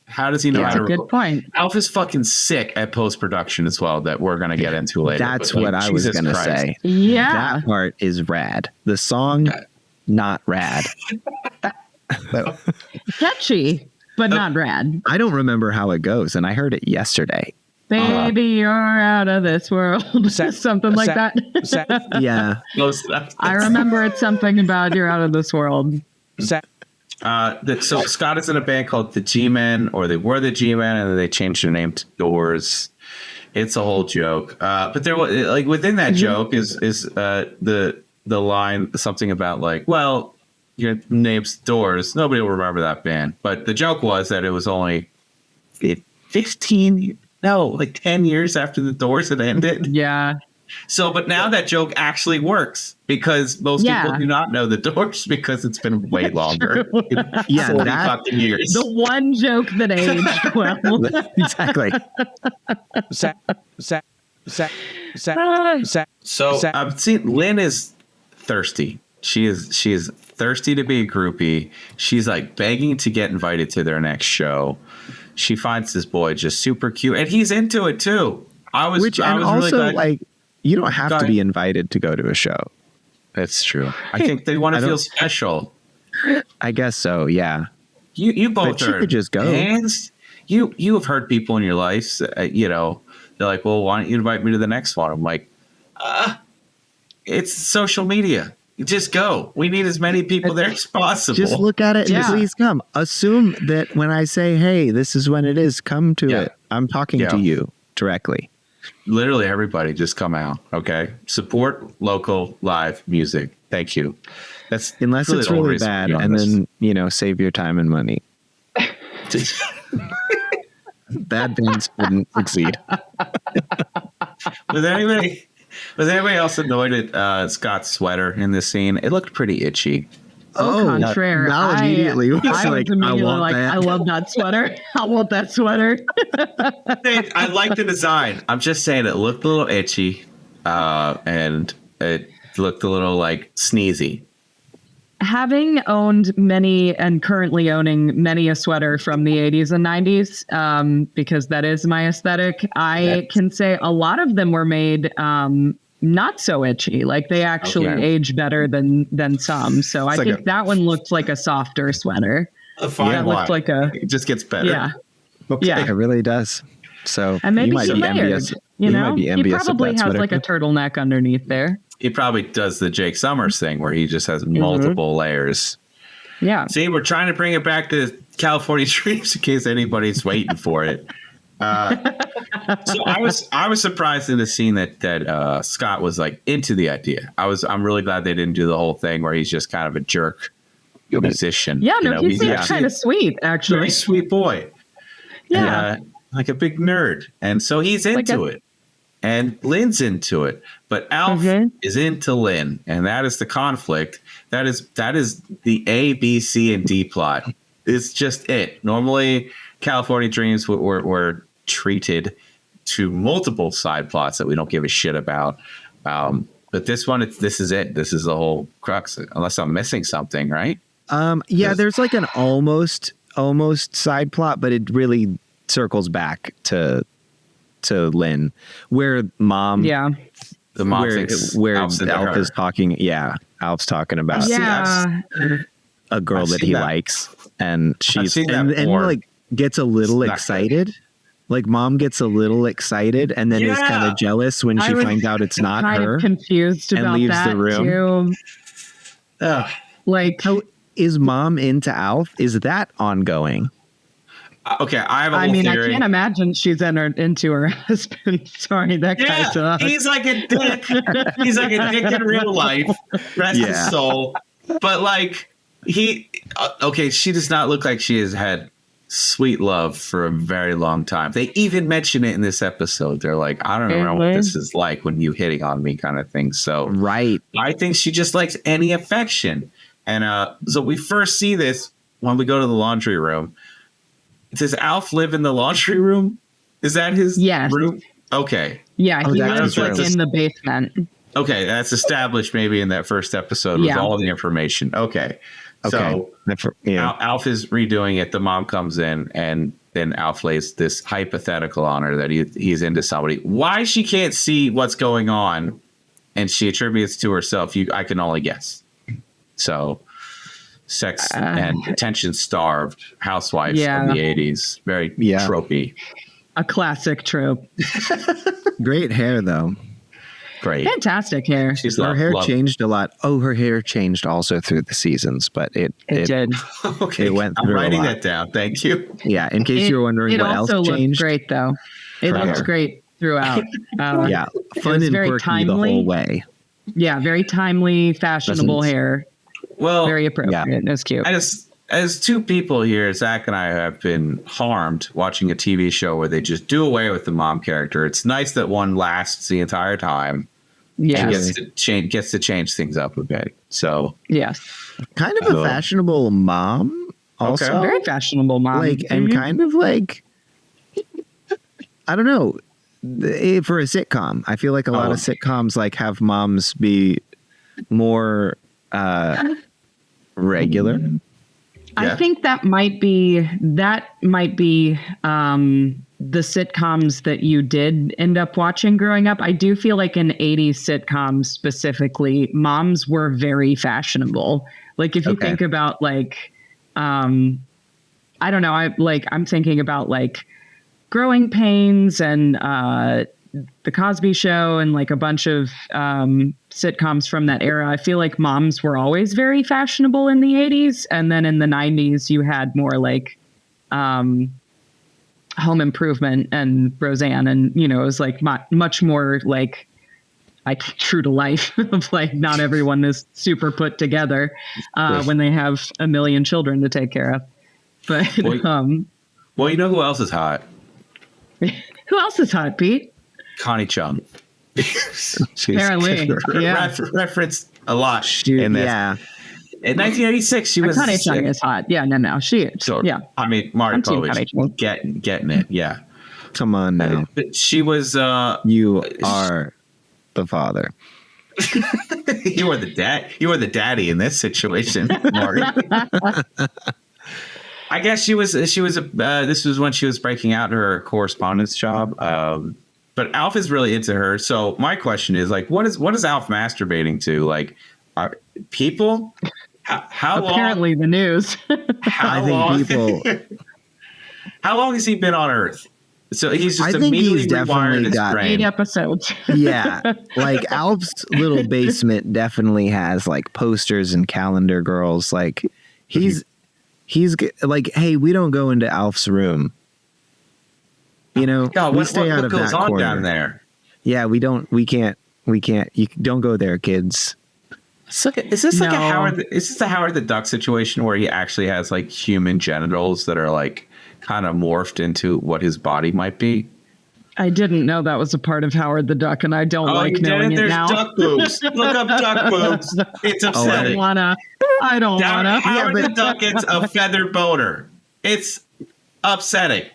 Speaker 1: How does he know
Speaker 3: That's
Speaker 1: how
Speaker 3: a
Speaker 1: to
Speaker 3: good point.
Speaker 1: Alf is fucking sick at post-production as well, that we're going to get into later.
Speaker 2: That's
Speaker 1: But,
Speaker 2: what I was
Speaker 1: Jesus
Speaker 2: going to
Speaker 1: Christ.
Speaker 2: say.
Speaker 3: Yeah.
Speaker 2: That part is rad. The song, not rad.
Speaker 3: Catchy, but not rad.
Speaker 2: I don't remember how it goes, and I heard it yesterday.
Speaker 3: Baby, you're out of this world. Something like that.
Speaker 2: Yeah.
Speaker 3: I remember it's something about you're out of this world.
Speaker 1: So Scott is in a band called the G-Men, or they were the G-Men, and then they changed their name to Doors. It's a whole joke. But there was, like, within that joke is the line, something about like, well, your name's Doors. Nobody will remember that band. But the joke was that it was only 15 No, like 10 years after the Doors had ended.
Speaker 3: Yeah.
Speaker 1: So, but now that joke actually works because most people do not know the Doors because it's been way longer.
Speaker 2: Yeah,
Speaker 1: 40 fucking years.
Speaker 3: The one joke that aged well.
Speaker 2: Exactly.
Speaker 1: So I've seen Lynn is thirsty. She is thirsty to be a groupie. She's like begging to get invited to their next show. She finds this boy just super cute, and he's into it too. I was
Speaker 2: also
Speaker 1: really glad.
Speaker 2: like, you don't have to be invited to go to a show.
Speaker 1: That's true. I think they want to feel special.
Speaker 2: I guess so. Yeah.
Speaker 1: You both
Speaker 2: But you
Speaker 1: are
Speaker 2: could just go.
Speaker 1: hands. You have heard people in your life, they're like, well, why don't you invite me to the next one? I'm like, it's social media. You just go. We need as many people there as possible.
Speaker 2: Just look at it and please come. Assume that when I say, hey, this is when it is, come to it. I'm talking to you directly.
Speaker 1: Literally everybody just come out. Okay. Support local live music. Thank you. That's
Speaker 2: unless it's really bad, and then, save your time and money. Bad bands wouldn't succeed.
Speaker 1: Was anybody else annoyed at Scott's sweater in this scene? It looked pretty itchy.
Speaker 3: Contraire.
Speaker 2: Val immediately was
Speaker 3: I
Speaker 2: like,
Speaker 3: was immediately
Speaker 2: I want that.
Speaker 3: I love that sweater. I want that sweater.
Speaker 1: I like the design. I'm just saying it looked a little itchy, and it looked a little like sneezy.
Speaker 3: Having owned many and currently owning many a sweater from the 80s and 90s, because that is my aesthetic, I can say a lot of them were made not so itchy. Like they actually age better than some. So I think that one looked like a softer sweater.
Speaker 1: A fine
Speaker 3: looked like
Speaker 1: it just gets better.
Speaker 3: Yeah.
Speaker 1: Okay.
Speaker 3: Yeah.
Speaker 2: It really does. So
Speaker 3: and maybe
Speaker 2: you might
Speaker 3: he
Speaker 2: be
Speaker 3: layered,
Speaker 2: envious.
Speaker 3: you know,
Speaker 2: might be
Speaker 3: he
Speaker 2: envious
Speaker 3: probably
Speaker 2: of that
Speaker 3: has
Speaker 2: sweater.
Speaker 3: like a turtleneck underneath there.
Speaker 1: He probably does the Jake Summers thing where he just has multiple layers.
Speaker 3: Yeah.
Speaker 1: See, we're trying to bring it back to California Dreams in case anybody's waiting for it. So I was surprised in the scene that Scott was like into the idea. I'm really glad they didn't do the whole thing where he's just kind of a jerk musician.
Speaker 3: Yeah, no, he seems kind of sweet, actually.
Speaker 1: Very sweet boy.
Speaker 3: Yeah.
Speaker 1: And, like a big nerd. And so he's into it. And Lynn's into it. But Alf is into Lynn. And that is the conflict. That is the A, B, C, and D plot. It's just it. Normally, California Dreams were treated to multiple side plots that we don't give a shit about. But this one, this is it. This is the whole crux. Unless I'm missing something, right?
Speaker 2: There's like an almost side plot, but it really circles back to Lynn, where mom,
Speaker 1: the mom
Speaker 2: where Alf is talking. Yeah, Alf's talking about a girl that he likes, and she's and like gets a little excited. Good. Like mom gets a little excited, and then is kind of jealous when she finds out it's not her.
Speaker 3: Confused about
Speaker 2: and leaves
Speaker 3: that
Speaker 2: the room.
Speaker 3: Too. Like,
Speaker 2: how is mom into Alf? Is that ongoing?
Speaker 1: Okay, I have a whole theory.
Speaker 3: I can't imagine she's entered into her husband. Sorry, that guy's
Speaker 1: he's like a dick. He's like a dick in real life. Rest his soul. But like she does not look like she has had sweet love for a very long time. They even mention it in this episode. They're like, I don't know what this is like when you hitting on me kind of thing. So I think she just likes any affection. And so we first see this when we go to the laundry room. Does Alf live in the laundry room? Is that his room? Okay.
Speaker 3: Yeah, he lives like in the basement.
Speaker 1: Okay, that's established maybe in that first episode with all the information. Okay. So Alf is redoing it. The mom comes in, and then Alf lays this hypothetical on her that he's into somebody. Why she can't see what's going on, and she attributes to herself, I can only guess. So sex and attention-starved housewife of the 80s. Very tropey.
Speaker 3: A classic trope.
Speaker 2: Great hair, though.
Speaker 1: Great.
Speaker 3: Fantastic hair.
Speaker 2: Her hair changed a lot. Oh, her hair changed also through the seasons, but it
Speaker 3: did.
Speaker 1: Okay,
Speaker 2: it went through.
Speaker 1: I'm writing that down. Thank you.
Speaker 2: Yeah, in case you were wondering what else changed. It also looked
Speaker 3: great, though. It looks great throughout.
Speaker 2: Fun and quirky the whole way.
Speaker 3: Yeah, very timely, fashionable hair.
Speaker 1: Well,
Speaker 3: very appropriate. It was cute.
Speaker 1: as two people here, Zach and I have been harmed watching a TV show where they just do away with the mom character. It's nice that one lasts the entire time.
Speaker 3: Yeah.
Speaker 1: Gets to change things up a bit. So
Speaker 3: yes.
Speaker 2: Kind of a fashionable mom. Also,
Speaker 1: Okay.
Speaker 3: Very fashionable mom.
Speaker 2: like, and kind of like, I don't know, for a sitcom, I feel like a lot of sitcoms like have moms be more regular.
Speaker 3: I think that might be the sitcoms that you did end up watching growing up. I do feel like in 80s sitcoms specifically, moms were very fashionable. Like if you think about like, I don't know, I'm thinking about like Growing Pains and The Cosby Show and like a bunch of sitcoms from that era. I feel like moms were always very fashionable in the 80s. And then in the 90s, you had more like Home Improvement and Roseanne. And, you know, it was like much more like true to life of like not everyone is super put together when they have a million children to take care of. But
Speaker 1: well, you know who else is hot?
Speaker 3: who else is hot, Pete?
Speaker 1: Connie Chung.
Speaker 3: Apparently, yeah.
Speaker 1: Referenced a lot in this.
Speaker 2: Yeah.
Speaker 1: In 1986, she was.
Speaker 3: Connie Chung is hot. Yeah, no, she is.
Speaker 1: Sure.
Speaker 3: Yeah.
Speaker 1: I mean, Marty Povich getting it. Yeah.
Speaker 2: Come on now.
Speaker 1: But she was.
Speaker 2: You are the father.
Speaker 1: You are the dad. You are the daddy in this situation, Marty. I guess she was. This was when she was breaking out her correspondence job. But Alf is really into her. So my question is like, what is Alf masturbating to? Like, are people? How long?
Speaker 3: Apparently, the news.
Speaker 1: How long has he been on Earth? So he's just immediately rewired his brain.
Speaker 3: 8 episodes.
Speaker 2: Yeah, like Alf's little basement definitely has like posters and calendar girls. Like he's like, hey, we don't go into Alf's room. You know,
Speaker 1: God,
Speaker 2: we stay out of that corner
Speaker 1: down there.
Speaker 2: Yeah, we can't. You don't go there, kids.
Speaker 1: So, is this like is this the Howard the Duck situation where he actually has like human genitals that are like kind of morphed into what his body might be?
Speaker 3: I didn't know that was a part of Howard the Duck, and I don't like knowing it now.
Speaker 1: There's duck boobs. Look up duck boobs. It's upsetting.
Speaker 3: I don't wanna.
Speaker 1: Howard the Duck gets a feather boner. It's upsetting.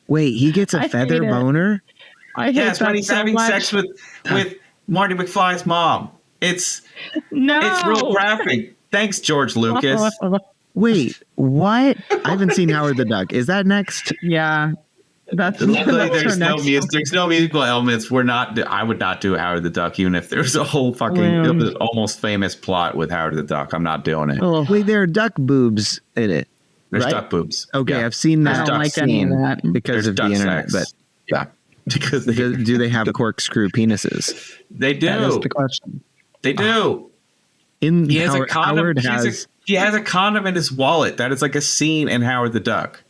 Speaker 2: Wait, he gets a feather boner?
Speaker 3: I hate that
Speaker 1: when he's having sex with Marty McFly's mom. It's real graphic. Thanks, George Lucas.
Speaker 2: Wait, what? I haven't seen Howard the Duck. Is that next?
Speaker 3: Yeah.
Speaker 1: Luckily, there's no musical elements. I would not do Howard the Duck, even if there's a whole fucking almost famous plot with Howard the Duck. I'm not doing it.
Speaker 2: Wait, there are duck boobs in it.
Speaker 1: There's
Speaker 2: right?
Speaker 1: duck boobs.
Speaker 2: Okay, yeah. I've seen that.
Speaker 3: I don't like any of that
Speaker 2: because of the internet. Sex. But
Speaker 1: yeah, because
Speaker 2: do they have corkscrew penises?
Speaker 1: They do.
Speaker 3: That is the question.
Speaker 1: They do.
Speaker 2: He has a
Speaker 1: condom in his wallet. That is like a scene in Howard the Duck.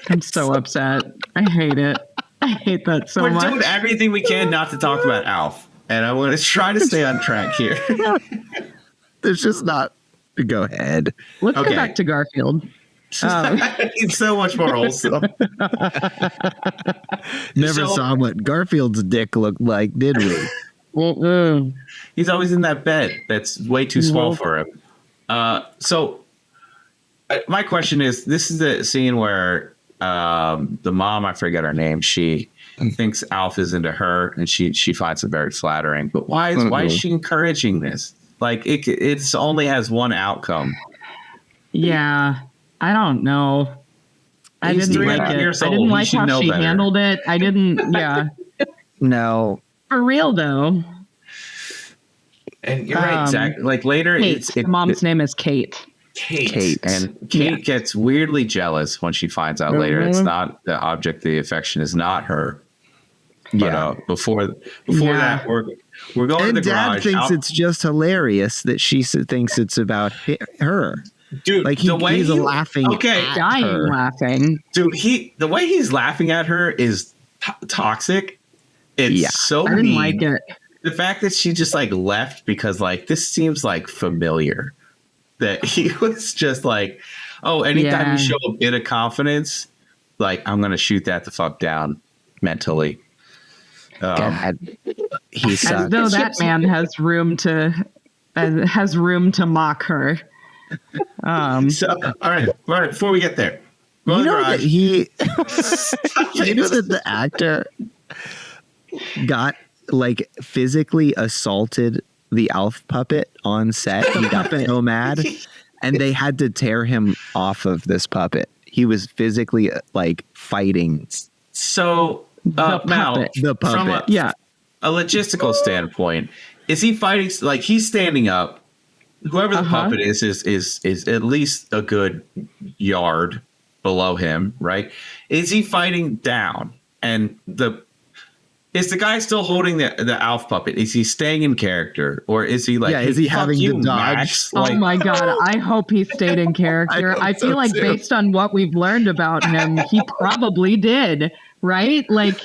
Speaker 3: I'm so upset. I hate it. I hate that so much.
Speaker 1: We're doing everything we can not to talk about Alf, and I want to try to stay on track here.
Speaker 2: There's just not. Go ahead.
Speaker 3: Let's go back to Garfield.
Speaker 1: He's so much more wholesome.
Speaker 2: Never saw what Garfield's dick looked like, did we?
Speaker 1: He's always in that bed that's way too small for him. So my question is, this is the scene where the mom, I forget her name, she thinks Alf is into her, and she finds it very flattering. But why is she encouraging this? Like it only has one outcome.
Speaker 3: Yeah, I don't know. I didn't like it. I didn't like how she handled it. I didn't. Yeah.
Speaker 2: No.
Speaker 3: For real though.
Speaker 1: And you're right, Zach. Like later,
Speaker 3: the mom's name is Kate.
Speaker 1: Kate. And Kate gets weirdly jealous when she finds out later it's not the object of the affection is not her. But before that, we're going to the garage.
Speaker 2: Dad thinks it's just hilarious that she thinks it's about her.
Speaker 1: Dude,
Speaker 2: like he's laughing.
Speaker 3: Dying laughing.
Speaker 1: Dude, the way he's laughing at her is toxic. It's so
Speaker 3: I didn't
Speaker 1: mean.
Speaker 3: like it.
Speaker 1: The fact that she just like left because like this seems like familiar. that he was just like, oh, anytime you show a bit of confidence, like, I'm going to shoot that the fuck down mentally.
Speaker 2: God, he sucks.
Speaker 3: As though that man has room to mock her.
Speaker 1: So, all right, before we get there,
Speaker 2: you know that the actor got like physically assaulted the ALF puppet on set. He got so mad, and they had to tear him off of this puppet. He was physically like fighting.
Speaker 1: So, Mal,
Speaker 2: the puppet.
Speaker 1: From a logistical standpoint, is he fighting? Like, he's standing up. Whoever the puppet is at least a good yard below him, right? Is he fighting down? And is the guy still holding the ALF puppet? Is he staying in character, or is he like?
Speaker 2: Yeah, is he having
Speaker 1: to
Speaker 2: dodge?
Speaker 1: Max?
Speaker 3: Oh
Speaker 1: Like,
Speaker 3: my God! I hope he stayed in character. I feel like based on what we've learned about him, he probably did. Right? Like,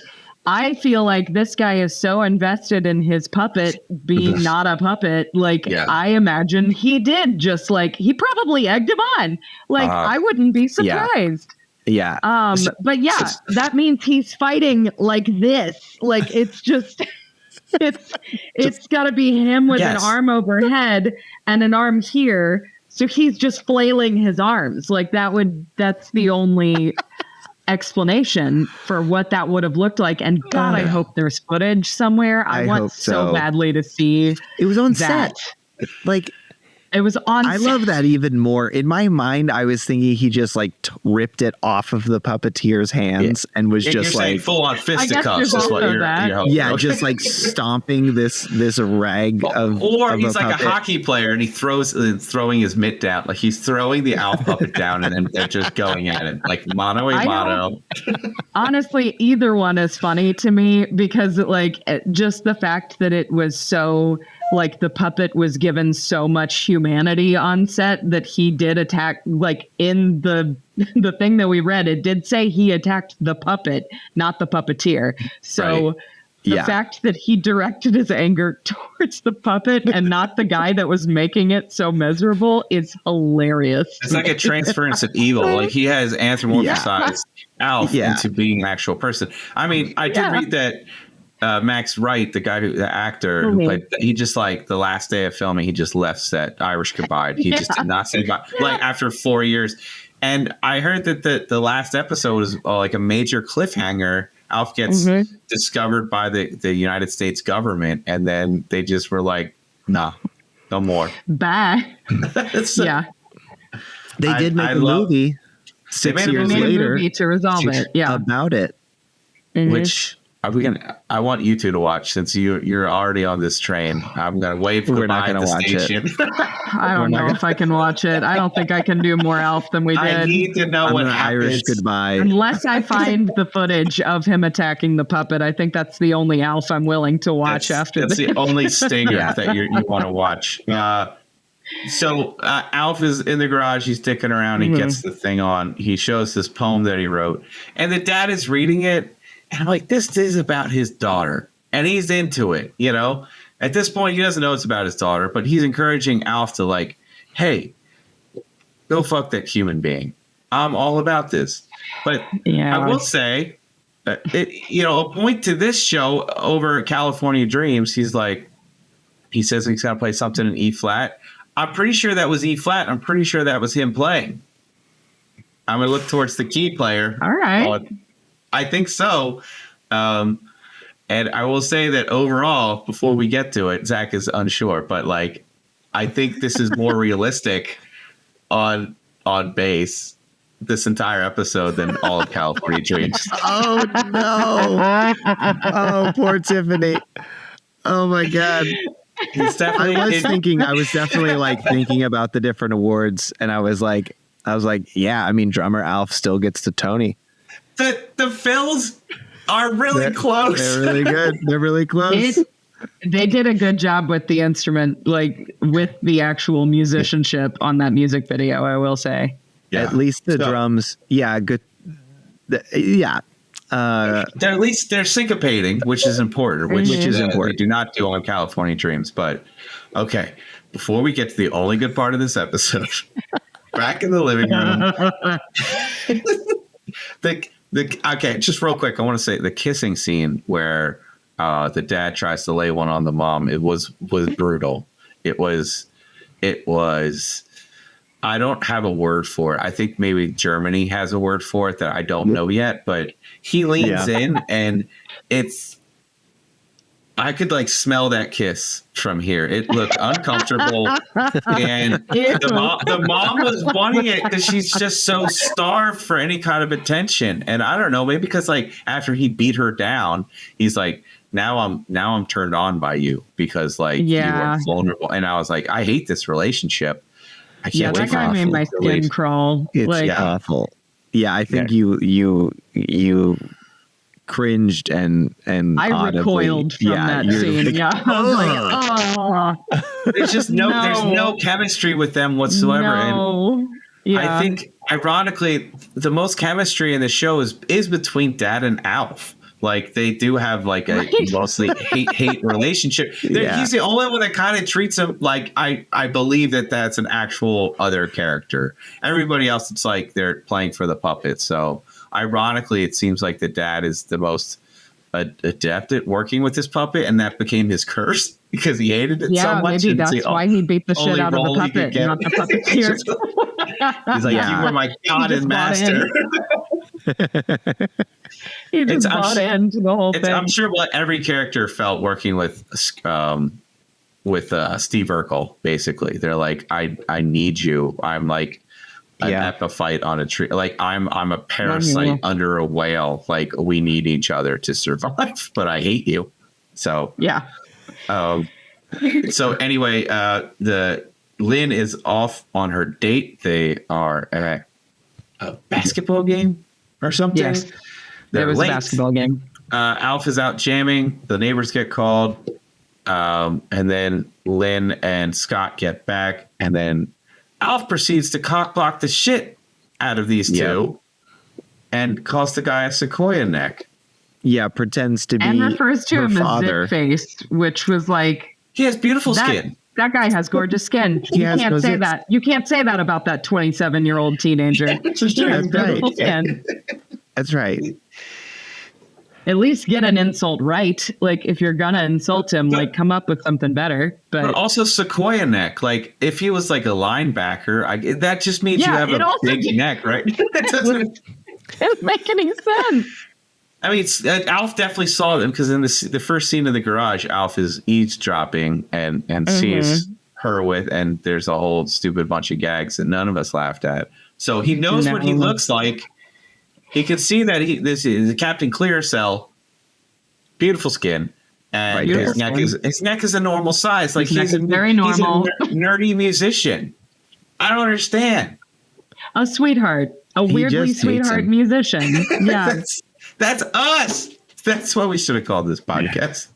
Speaker 3: I feel like this guy is so invested in his puppet being not a puppet. Like, I imagine he did. Just like he probably egged him on. Like, I wouldn't be surprised.
Speaker 2: Yeah.
Speaker 3: But yeah, that means he's fighting like this. Like, it's just, it's got to be him with an arm overhead and an arm here. So he's just flailing his arms. Like, that's the only explanation for what that would have looked like. And God, I hope there's footage somewhere. I want so badly to see.
Speaker 2: It was on
Speaker 3: that.
Speaker 2: set. Like,
Speaker 3: it was on.
Speaker 2: I love that even more. In my mind, I was thinking he just like ripped it off of the puppeteer's hands and was just like
Speaker 1: full on fisticuffs. Is what
Speaker 2: you're just like stomping this rag of.
Speaker 1: Or he's like a hockey player and he throwing his mitt down, like he's throwing the ALF puppet down and then they're just going at it like mano a mano.
Speaker 3: Honestly, either one is funny to me because like just the fact that it was so. Like the puppet was given so much humanity on set that he did attack, like in the thing that we read, it did say he attacked the puppet, not the puppeteer. So the fact that he directed his anger towards the puppet and not the guy that was making it so miserable is hilarious.
Speaker 1: It's like a transference of evil. Like he has anthropomorphized ALF into being an actual person. I mean, I did read that Max Wright, the actor who played, he just like the last day of filming, he just left set, Irish goodbye. He just did not say goodbye. Like after 4 years. And I heard that the last episode is like a major cliffhanger. ALF gets discovered by the United States government, and then they just were like, nah, no more.
Speaker 3: Bye.
Speaker 2: They did make a movie 6 years later
Speaker 3: to resolve it. Yeah.
Speaker 2: About it.
Speaker 1: Which are we gonna? I want you two to watch since you're already on this train. I'm gonna wave goodbye at the station.
Speaker 3: I don't know if I can watch it. I don't think I can do more ALF than we did.
Speaker 1: I need to know what happens.
Speaker 2: Irish goodbye.
Speaker 3: Unless I find the footage of him attacking the puppet, I think that's the only ALF I'm willing to watch after this.
Speaker 1: That's the only stinger that you want to watch. So ALF is in the garage. He's dicking around. He gets the thing on. He shows this poem that he wrote, and the dad is reading it. And I'm like, this is about his daughter. And he's into it, you know? At this point, he doesn't know it's about his daughter, but he's encouraging ALF to like, hey, go fuck that human being. I'm all about this. But I will say, a point to this show over California Dreams, he says he's going to play something in E flat. I'm pretty sure that was E flat. I'm pretty sure that was him playing. I'm going to look towards the key player.
Speaker 3: All right.
Speaker 1: I think so. And I will say that overall, before we get to it, Zach is unsure, but like, I think this is more realistic on bass this entire episode than all of California Dreams.
Speaker 2: Oh no. Oh, poor Tiffany. Oh my God. I was definitely like thinking about the different awards, and I was like, yeah, I mean, drummer ALF still gets to Tony.
Speaker 1: The fills are really close.
Speaker 2: They're really good. They're really close.
Speaker 3: They did a good job with the instrument, like with the actual musicianship on that music video, I will say.
Speaker 2: Yeah. At least the drums. Yeah, good. Yeah.
Speaker 1: at least they're syncopating, which is important. Which is important. They do not do on California Dreams. But okay, before we get to the only good part of this episode, back in the living room. Okay, just real quick, I want to say the kissing scene where the dad tries to lay one on the mom. It was brutal. It was. I don't have a word for it. I think maybe Germany has a word for it that I don't know yet. But he leans in, and I could like smell that kiss from here. It looked uncomfortable, and the mom was wanting it because she's just so starved for any kind of attention. And I don't know, maybe because like after he beat her down, he's like, now I'm turned on by you because like you were vulnerable. And I was like, I hate this relationship. I can't wait.
Speaker 3: That guy made my skin crawl.
Speaker 2: It's awful. Yeah, I think you cringed and
Speaker 3: I
Speaker 2: audibly,
Speaker 3: recoiled from that scene. Yeah, I was like, oh.
Speaker 1: There's no chemistry with them whatsoever.
Speaker 3: No.
Speaker 1: And I think ironically, the most chemistry in the show is between Dad and Alf. Like they do have like a mostly hate relationship. He's the only one that kind of treats him like I believe that's an actual other character. Everybody else, it's like they're playing for the puppet. So ironically, it seems like the dad is the most adept at working with this puppet, and that became his curse because he hated it so much.
Speaker 3: Maybe that's why he beat the shit out of the puppet, not the puppeteer.
Speaker 1: He's like, you were my god and master.
Speaker 3: He just bought into the whole thing.
Speaker 1: I'm sure what every character felt working with Steve Urkel. Basically, they're like, I need you. I'm like an epiphyte on a tree. Like I'm a parasite under a whale. Like we need each other to survive. But I hate you. So so anyway, the Lynn is off on her date. They are at a basketball game or something.
Speaker 3: Yes. There was late. A basketball game.
Speaker 1: Alf is out jamming. The neighbors get called. And then Lynn and Scott get back. And then Alf proceeds to cockblock the shit out of these two and calls the guy a sequoia neck.
Speaker 2: Yeah, pretends to be
Speaker 3: and refers to him
Speaker 2: father.
Speaker 3: as zit-faced, which was like...
Speaker 1: He has beautiful skin.
Speaker 3: That guy has gorgeous skin. You can't say that. You can't say that about that 27-year-old teenager. He has beautiful skin.
Speaker 2: That's right.
Speaker 3: At least get an insult right. Like if you're gonna insult him, like come up with something better. But
Speaker 1: also sequoia neck. Like if he was like a linebacker, that just means you have a big neck, right? That doesn't
Speaker 3: make any sense.
Speaker 1: I mean, Alf definitely saw them because in the first scene of the garage, Alf is eavesdropping and sees her with, and there's a whole stupid bunch of gags that none of us laughed at. So he knows what he looks like. He can see that this is Captain Clear Cell, beautiful skin, and his neck is a normal size. Like he's
Speaker 3: very normal,
Speaker 1: he's a nerdy musician. I don't understand.
Speaker 3: A sweetheart, a weirdly sweetheart musician. Yeah,
Speaker 1: that's us. That's what we should have called this podcast.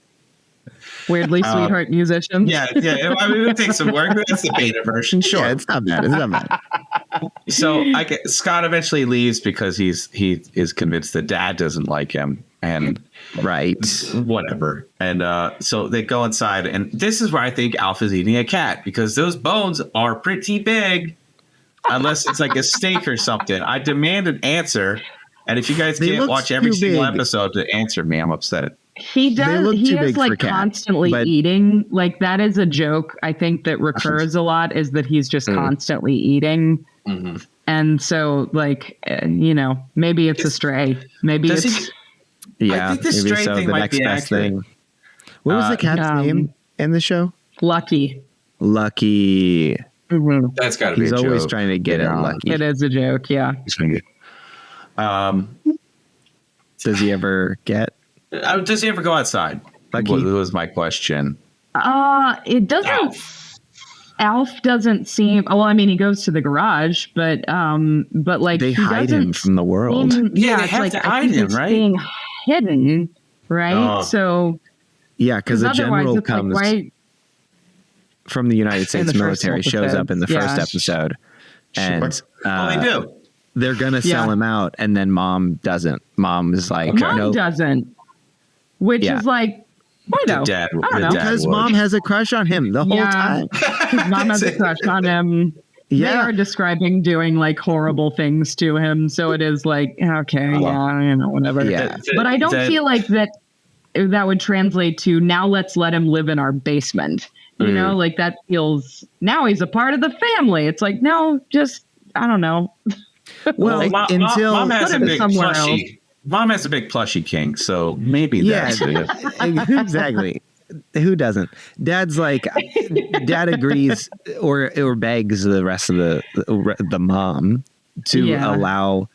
Speaker 3: Weirdly sweetheart musician.
Speaker 1: Yeah. I mean, it would take some work, but that's the beta version. Sure,
Speaker 2: yeah, it's not bad.
Speaker 1: So Scott eventually leaves because he is convinced that Dad doesn't like him, and whatever. And so they go inside, and this is where I think Alf is eating a cat because those bones are pretty big, unless it's like a steak or something. I demand an answer, and if you guys can't watch every single episode to answer me, I'm upset.
Speaker 3: He does. He is like constantly eating. Like that is a joke I think that recurs a lot. Is that he's just constantly eating, and so like maybe it's a stray. Maybe it's.
Speaker 1: I think the stray thing might be accurate.
Speaker 2: What was the cat's name in the show?
Speaker 3: Lucky.
Speaker 1: That's got to be.
Speaker 2: He's
Speaker 1: a joke.
Speaker 2: Always trying to get it lucky.
Speaker 3: It is a joke. Yeah.
Speaker 2: Does he ever get?
Speaker 1: Does he ever go outside? Was my question.
Speaker 3: It doesn't. Alf doesn't seem. Well, I mean, he goes to the garage, but like
Speaker 2: they hide him from the world.
Speaker 1: They have to hide him, right?
Speaker 3: Being hidden, right? So
Speaker 2: because the general comes from the United States military, shows up in the first episode, and
Speaker 1: they do.
Speaker 2: they're gonna sell him out, and then mom doesn't. Mom is like,
Speaker 3: Mom doesn't, which is like, why though?
Speaker 1: Dad,
Speaker 3: I don't know.
Speaker 2: Because mom has a crush on him the whole time.
Speaker 3: Mom has a crush on him. They are describing doing like horrible things to him, so it is like, okay, whatever.
Speaker 2: Yeah.
Speaker 3: But I don't feel like that would translate to now let's let him live in our basement. You know, like that feels, now he's a part of the family. It's like, no, just, I don't know.
Speaker 2: Well, until
Speaker 1: mom has a big plushie. Mom has a big plushie king, so maybe that's it.
Speaker 2: Exactly. Who doesn't? Dad's like, Dad agrees or begs the rest of the mom to allow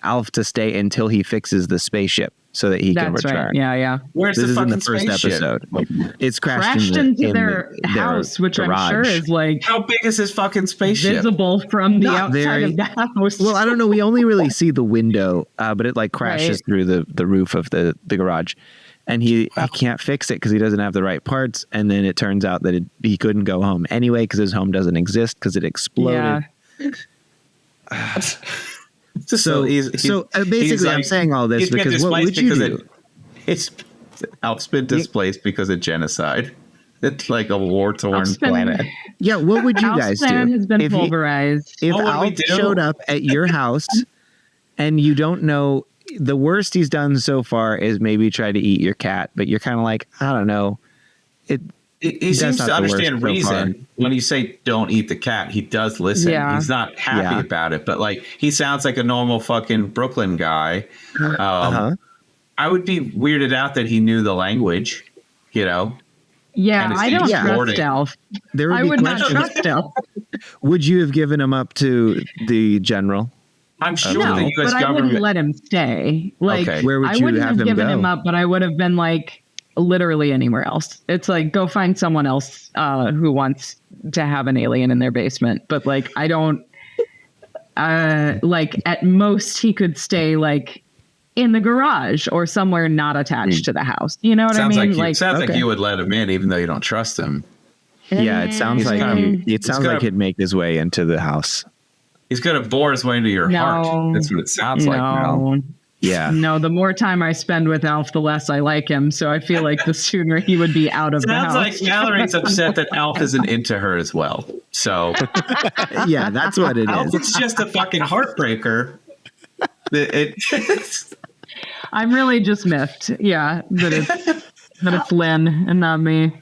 Speaker 2: Alf to stay until he fixes the spaceship so that he can return.
Speaker 3: Right. Yeah.
Speaker 1: Where's
Speaker 2: this
Speaker 1: the
Speaker 2: is in
Speaker 1: fucking
Speaker 2: the first
Speaker 1: spaceship?
Speaker 2: episode. It's crashed
Speaker 3: into their house, which
Speaker 2: garage.
Speaker 3: I'm sure is like,
Speaker 1: how big is this fucking spaceship?
Speaker 3: Visible from the outside of the house.
Speaker 2: Well, I don't know. We only really see the window, but it like crashes through the roof of the garage. And he can't fix it because he doesn't have the right parts. And then it turns out that he couldn't go home anyway because his home doesn't exist because it exploded.
Speaker 1: Yeah.
Speaker 2: So basically, I'm saying all this because what would you do?
Speaker 1: Alf's been displaced because of genocide. It's like a war-torn planet.
Speaker 2: Yeah, what would you guys do?
Speaker 3: Has been pulverized.
Speaker 2: If Alf showed up at your house and you don't know, the worst he's done so far is maybe try to eat your cat, but you're kind of like, I don't know.
Speaker 1: He seems to understand reason. When you say don't eat the cat, he does listen. Yeah. He's not happy about it, but like he sounds like a normal fucking Brooklyn guy. I would be weirded out that he knew the language, you know?
Speaker 3: Yeah, I don't trust Alf. I would not trust Alf.
Speaker 2: Would you have given him up to the general?
Speaker 1: I'm sure the U.S.
Speaker 3: but
Speaker 1: government.
Speaker 3: I wouldn't let him stay. Like,
Speaker 2: where would you
Speaker 3: I wouldn't have given him
Speaker 2: go?
Speaker 3: up, but I would have been like literally anywhere else. It's like, go find someone else who wants to have an alien in their basement. But like, I don't. Like at most, he could stay like in the garage or somewhere not attached to the house. You know what I mean?
Speaker 1: Sounds like you would let him in, even though you don't trust him.
Speaker 2: Yeah, it sounds like he'd make his way into the house.
Speaker 1: He's going to bore his way into your heart. That's what it sounds like now.
Speaker 2: Yeah.
Speaker 3: No, the more time I spend with Alf, the less I like him. So I feel like the sooner he would be out of the house.
Speaker 1: Sounds like Mallory's upset that Alf isn't into her as well. So
Speaker 2: yeah, that's what it is.
Speaker 1: It's just a fucking heartbreaker.
Speaker 3: I'm really just miffed. Yeah, that it's Lynn and not me.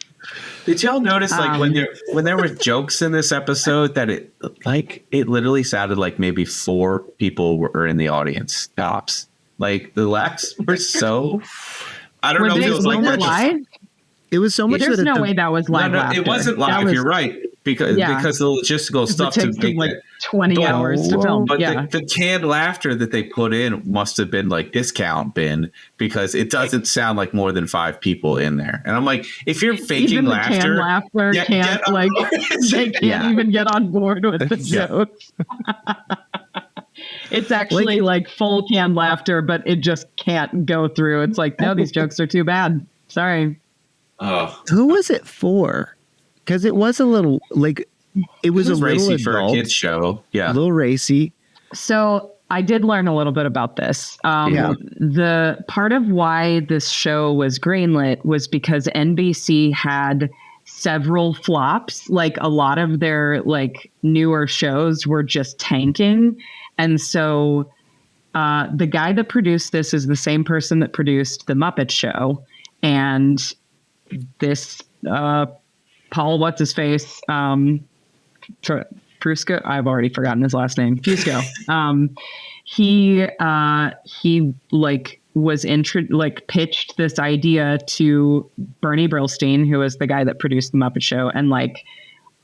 Speaker 1: Did y'all notice, like, when there were jokes in this episode, that it literally sounded like maybe 4 people were in the audience? Tops. Like the laughs were so. I don't know if it was like
Speaker 3: live.
Speaker 2: It was so much.
Speaker 3: There's no way that was live.
Speaker 1: No, it wasn't live. You're right because the logistical stuff
Speaker 3: to make like 20 hours to film.
Speaker 1: But the canned laughter that they put in must have been like discount bin because it doesn't sound like more than 5 people in there. And I'm like, if you're faking
Speaker 3: even the
Speaker 1: laughter,
Speaker 3: canned laughter can't like they can't even get on board with the jokes. It's actually like full canned laughter, but it just can't go through. It's like, no, these jokes are too bad. Sorry.
Speaker 1: Oh,
Speaker 2: who was it for? Because it was a little like it was a little
Speaker 1: racy
Speaker 2: adult,
Speaker 1: for a kids show. Yeah,
Speaker 2: a little racy.
Speaker 3: So I did learn a little bit about this. The part of why this show was greenlit was because NBC had several flops. Like a lot of their like newer shows were just tanking. And so the guy that produced this is the same person that produced The Muppet Show. And this Paul, what's his face? Prusco? I've already forgotten his last name. Fusco. He like was pitched this idea to Bernie Brillstein, who was the guy that produced The Muppet Show, and like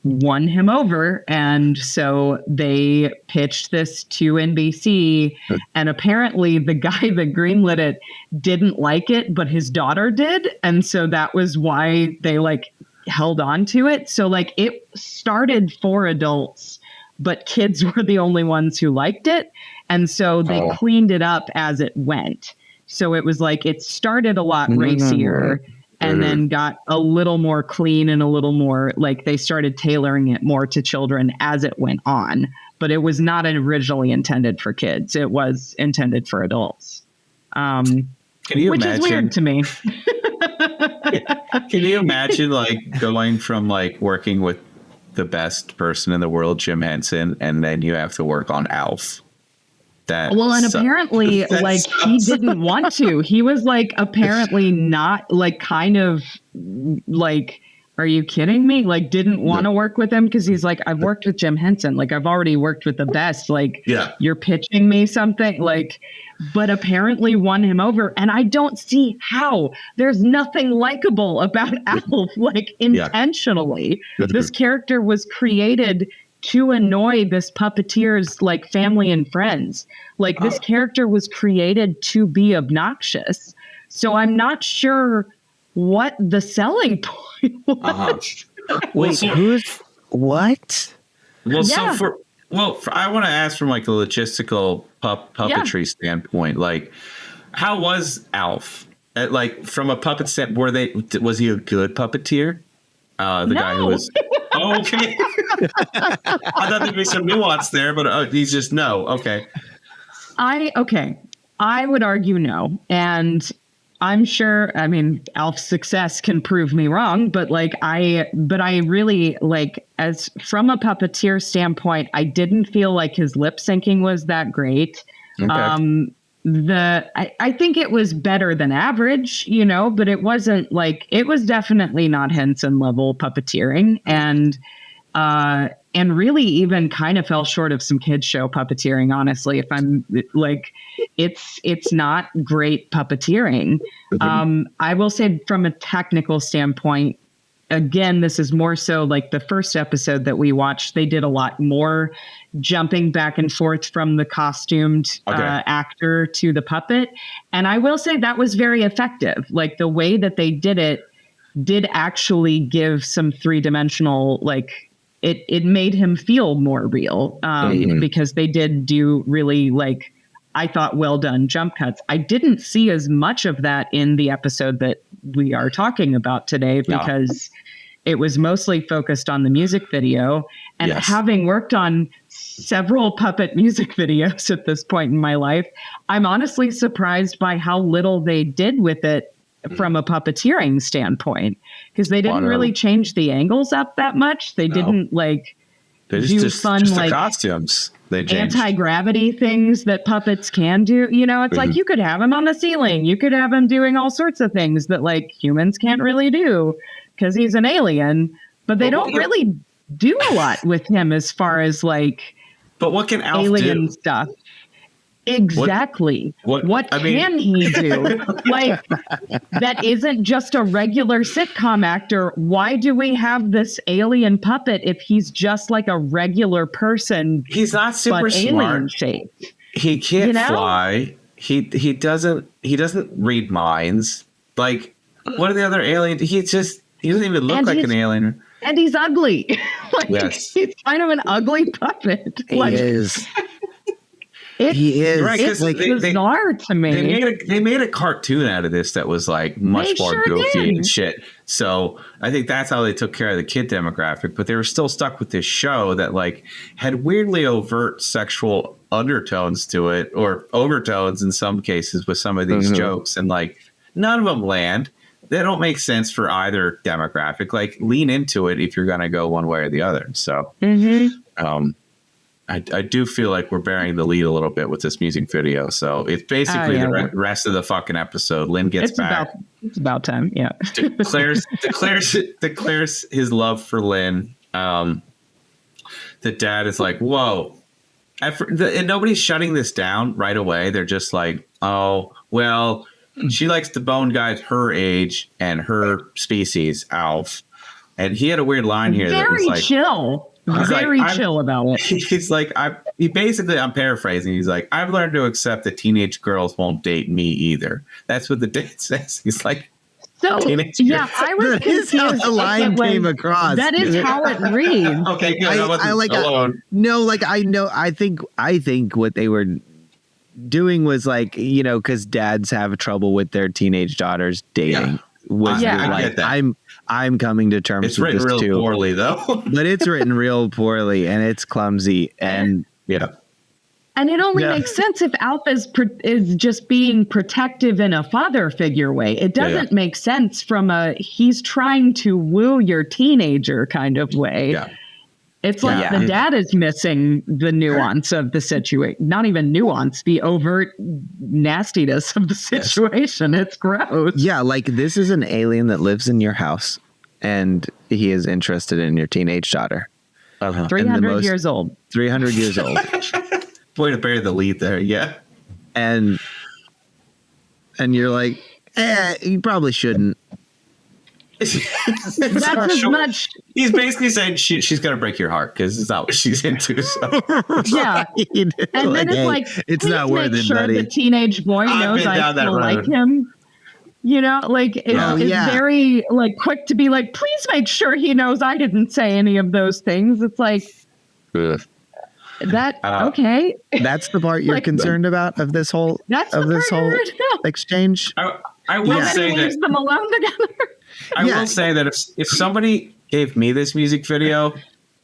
Speaker 3: won him over. And so they pitched this to NBC, and apparently the guy that greenlit it didn't like it, but his daughter did. And so that was why they like held on to it. So like it started for adults, but kids were the only ones who liked it. And so they cleaned it up as it went. So it was like it started a lot racier. And then got a little more clean and a little more like they started tailoring it more to children as it went on. but it was not originally intended for kids. It was intended for adults.
Speaker 1: Can you
Speaker 3: which
Speaker 1: imagine?
Speaker 3: Is weird to me.
Speaker 1: Can you imagine like going from like working with the best person in the world, Jim Henson, and then you have to work on ALF?
Speaker 3: Apparently like he didn't want to. He was like apparently not like kind of like, are you kidding me? Like didn't want to work with him because he's like, I've worked with Jim Henson. Like I've already worked with the best. Like you're pitching me something like, but apparently won him over. And I don't see how. There's nothing likable about Alf, like intentionally. This character was created to annoy this puppeteer's like family and friends. Like this character was created to be obnoxious. So I'm not sure what the selling point was.
Speaker 2: Wait, who's what?
Speaker 1: Well, I want to ask from like the logistical puppetry standpoint, like how was Alf? Like from a puppet standpoint, was he a good puppeteer? The guy who was okay. I thought there'd be some nuance there, but he's just no. Okay. I would argue no, and I'm sure. I mean, Alf's success can prove me wrong, but I really like, as from a puppeteer standpoint, I didn't feel like his lip syncing was that great. Okay. I think it was better than average, but it wasn't like, it was definitely not Henson level puppeteering, and really even kind of fell short of some kids show puppeteering, honestly. If I'm like, it's not great puppeteering. I will say from a technical standpoint, again, this is more so like the first episode that we watched, they did a lot more jumping back and forth from the costumed actor to the puppet. And I will say that was very effective. Like the way that they did it did actually give some three-dimensional, like it made him feel more real because they did do really, like, I thought, well done jump cuts. I didn't see as much of that in the episode that we are talking about today because it was mostly focused on the music video. And having worked on several puppet music videos at this point in my life, I'm honestly surprised by how little they did with it from a puppeteering standpoint, because they didn't really change the angles up that much. They didn't like do fun like the costumes. They changed
Speaker 3: anti-gravity things that puppets can do. It's like you could have him on the ceiling. You could have him doing all sorts of things that like humans can't really do because he's an alien. But they don't really do a lot with him as far as like.
Speaker 1: But what can Alf
Speaker 3: alien
Speaker 1: do?
Speaker 3: Stuff? Exactly. What can he do? Like, that isn't just a regular sitcom actor. Why do we have this alien puppet if he's just like a regular person?
Speaker 1: He's not super smart.
Speaker 3: Shaped.
Speaker 1: He can't fly. He doesn't read minds. Like, what are the other aliens? He doesn't even look like an alien.
Speaker 3: And he's ugly. He's kind of an ugly puppet.
Speaker 2: He is. He is.
Speaker 1: Right,
Speaker 3: it's like bizarre to me.
Speaker 1: They made a cartoon out of this that was like much more goofy and shit. So I think that's how they took care of the kid demographic. But they were still stuck with this show that like had weirdly overt sexual undertones to it, or overtones in some cases with some of these jokes, and like none of them land. They don't make sense for either demographic. Like, lean into it if you're going to go one way or the other. So I do feel like we're bearing the lead a little bit with this music video. So it's basically the rest of the fucking episode. Lynn gets back.
Speaker 3: It's about time. Yeah.
Speaker 1: declares his love for Lynn. The dad is like, whoa. And nobody's shutting this down right away. They're just like, oh, well, she likes to bone guys her age and her species, Alf. And he had a weird line here that was like,
Speaker 3: chill. Very chill about it.
Speaker 1: He's like, I'm paraphrasing. He's like, I've learned to accept that teenage girls won't date me either. That's what the date says. He's like,
Speaker 3: so yeah, I was confused.
Speaker 2: How the line came across.
Speaker 3: That is how it reads.
Speaker 1: Okay, good.
Speaker 2: I think what they were doing was like, because dads have trouble with their teenage daughters dating. I get that. I'm coming to terms with this too.
Speaker 1: It's written real poorly, though.
Speaker 2: But it's written real poorly, and it's clumsy. And
Speaker 1: Yeah.
Speaker 3: And it only makes sense if Alpha is just being protective in a father figure way. It doesn't make sense from he's trying to woo your teenager kind of way. Yeah. It's like the dad is missing the nuance of the situation. Not even nuance, the overt nastiness of the situation. Yes. It's gross.
Speaker 2: Yeah, like this is an alien that lives in your house and he is interested in your teenage daughter.
Speaker 3: 300 years old.
Speaker 2: 300 years old.
Speaker 1: Way to bury the lead there, yeah.
Speaker 2: And you're like, you probably shouldn't.
Speaker 3: That's as much.
Speaker 1: He's basically saying she's going to break your heart because it's not what she's into. So.
Speaker 3: Yeah. And then it's like,
Speaker 2: it's not worth it,
Speaker 3: sure
Speaker 2: buddy.
Speaker 3: The teenage boy knows I still like him. You know, like it's very like quick to be like, please make sure he knows I didn't say any of those things. It's like, that okay.
Speaker 2: That's the part you're concerned about of this whole exchange.
Speaker 1: I will say that
Speaker 3: them alone together.
Speaker 1: I will say that if somebody gave me this music video,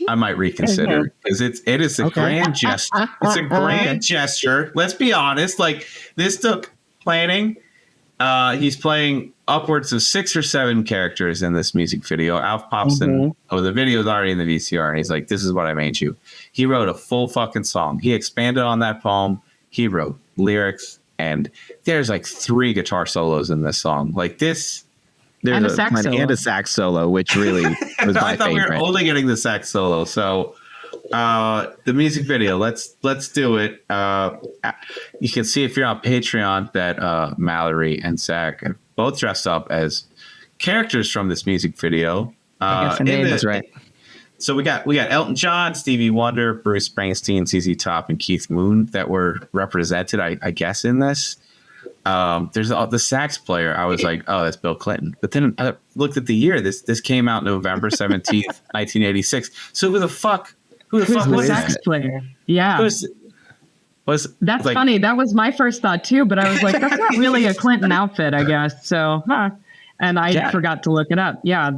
Speaker 1: I might reconsider because it is a grand gesture. It's a grand gesture. Let's be honest. Like this took planning. He's playing upwards of 6 or 7 characters in this music video. Alf pops in. Oh, the video's already in the VCR, and he's like, "This is what I made you." He wrote a full fucking song. He expanded on that poem. He wrote lyrics, and there's like 3 guitar solos in this song. Like this,
Speaker 2: there's a sax solo, which really was my
Speaker 1: I thought
Speaker 2: favorite.
Speaker 1: we were only getting the sax solo. So the music video, let's do it. You can see if you're on Patreon that Mallory and Zach are both dressed up as characters from this music video.
Speaker 2: That's right.
Speaker 1: So we got Elton John, Stevie Wonder, Bruce Springsteen, ZZ Top, and Keith Moon that were represented, I guess, in this. There's the sax player. I was like, oh, that's Bill Clinton. But then I looked at the year. This came out November 17th, 1986. So who the fuck was
Speaker 3: the sax player? Yeah. That's like, funny. That was my first thought too, but I was like, that's not really a Clinton outfit, I guess. So, and I forgot to look it up. Yeah,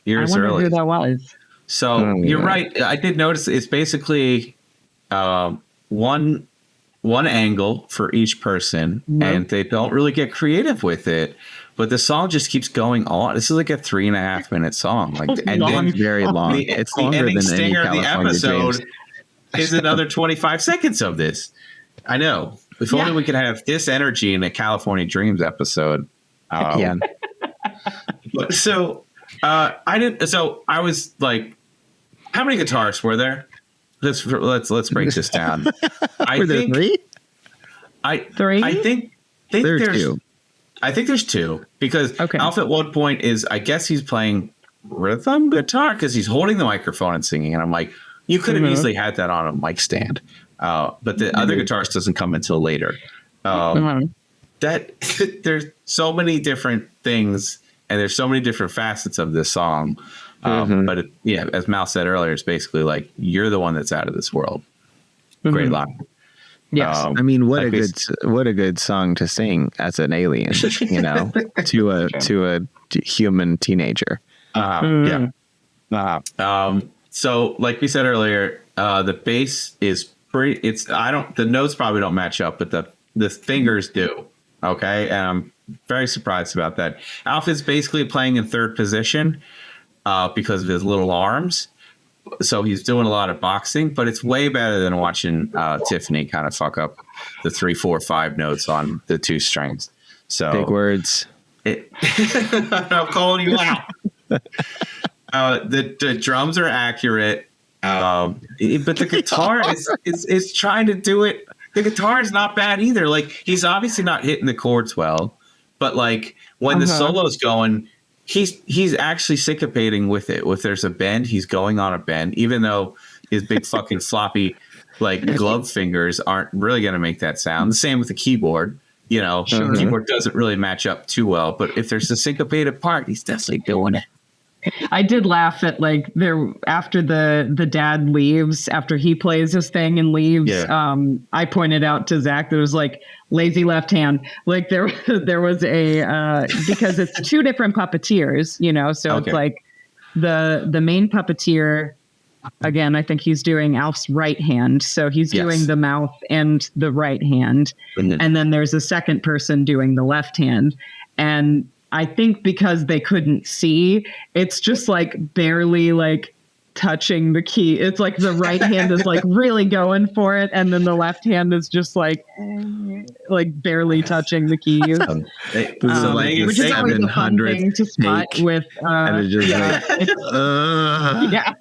Speaker 1: years
Speaker 3: I wonder
Speaker 1: early.
Speaker 3: Who that was.
Speaker 1: So you're right. I did notice it's basically one angle for each person, and they don't really get creative with it. But the song just keeps going on. This is like a 3.5 minute song. Like
Speaker 2: very long.
Speaker 1: It's longer than any California episode. Is another 25 seconds of this. I know. If only we could have this energy in a California Dreams episode. But I was like, how many guitars were there? Let's break this down.
Speaker 2: Were there 3?
Speaker 3: Three?
Speaker 1: I think
Speaker 2: there's 2.
Speaker 1: I think there's 2 because Alf at one point I guess he's playing rhythm guitar because he's holding the microphone and singing, and I'm like, you could have easily had that on a mic stand, but the other guitarist doesn't come until later. That there's so many different things, and there's so many different facets of this song. But as Mal said earlier, it's basically like you're the one that's out of this world. Great line.
Speaker 3: Yes,
Speaker 2: I mean, what a good song to sing as an alien, you know, to a human teenager.
Speaker 1: So, like we said earlier, the bass is pretty. The notes probably don't match up, but the fingers do. Okay, and I'm very surprised about that. Alf is basically playing in third position because of his little arms. So he's doing a lot of boxing, but it's way better than watching Tiffany kind of fuck up the 3, 4, 5 notes on the 2 strings. So
Speaker 2: big words.
Speaker 1: I'm calling you out. The drums are accurate, but the guitar is trying to do it. The guitar is not bad either. Like he's obviously not hitting the chords well, but like when the solo's going. He's actually syncopating with it. If there's a bend, he's going on a bend, even though his big fucking floppy like glove fingers aren't really going to make that sound. The same with the keyboard. You know, the keyboard doesn't really match up too well. But if there's a syncopated part, he's definitely doing it.
Speaker 3: I did laugh at like after the dad leaves, after he plays his thing and leaves. Yeah. I pointed out to Zach that it was like lazy left hand. Like there was a because it's 2 different puppeteers, you know. So it's like the main puppeteer again, I think he's doing Alf's right hand. So he's doing the mouth and the right hand. And then there's a second person doing the left hand. And I think because they couldn't see, it's just like barely like touching the key. It's like the right hand is like really going for it, and then the left hand is just like barely touching the keys. Which is always a fun thing to spot with.
Speaker 2: And it's just
Speaker 3: yeah.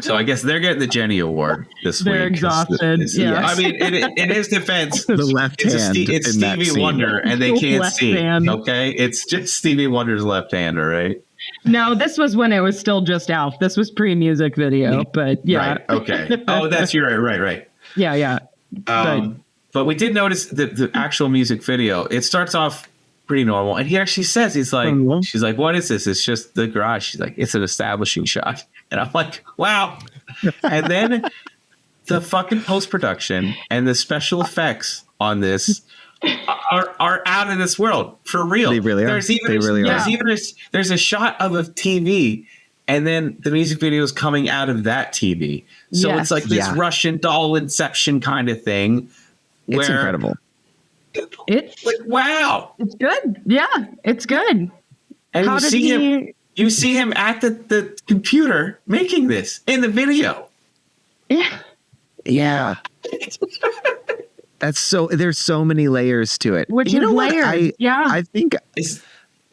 Speaker 1: So I guess they're getting the Jenny Award this week.
Speaker 3: They're exhausted. Yeah.
Speaker 1: I mean, in his defense,
Speaker 2: the left hand.
Speaker 1: It's Stevie Wonder, and they can't see. Hand. Okay, it's just Stevie Wonder's left hand, all right?
Speaker 3: No, this was when it was still just Alf. This was pre-music video, but yeah.
Speaker 1: Right, okay. Oh, that's you're right.
Speaker 3: Yeah.
Speaker 1: But we did notice the actual music video. It starts off pretty normal, and he actually says, she's like, "What is this?" It's just the garage. She's like, "It's an establishing shot," and I'm like, "Wow!" And then the fucking post-production and the special effects on this are out of this world for real.
Speaker 2: They really are.
Speaker 1: There's a shot of a TV, and then the music video is coming out of that TV. So it's like this Russian doll Inception kind of thing.
Speaker 2: It's incredible.
Speaker 3: It's
Speaker 1: like, wow.
Speaker 3: It's good. Yeah, it's good.
Speaker 1: And you see him at the computer making this in the video.
Speaker 3: Yeah.
Speaker 2: Yeah. There's so many layers to it.
Speaker 3: Which is layers.
Speaker 2: I think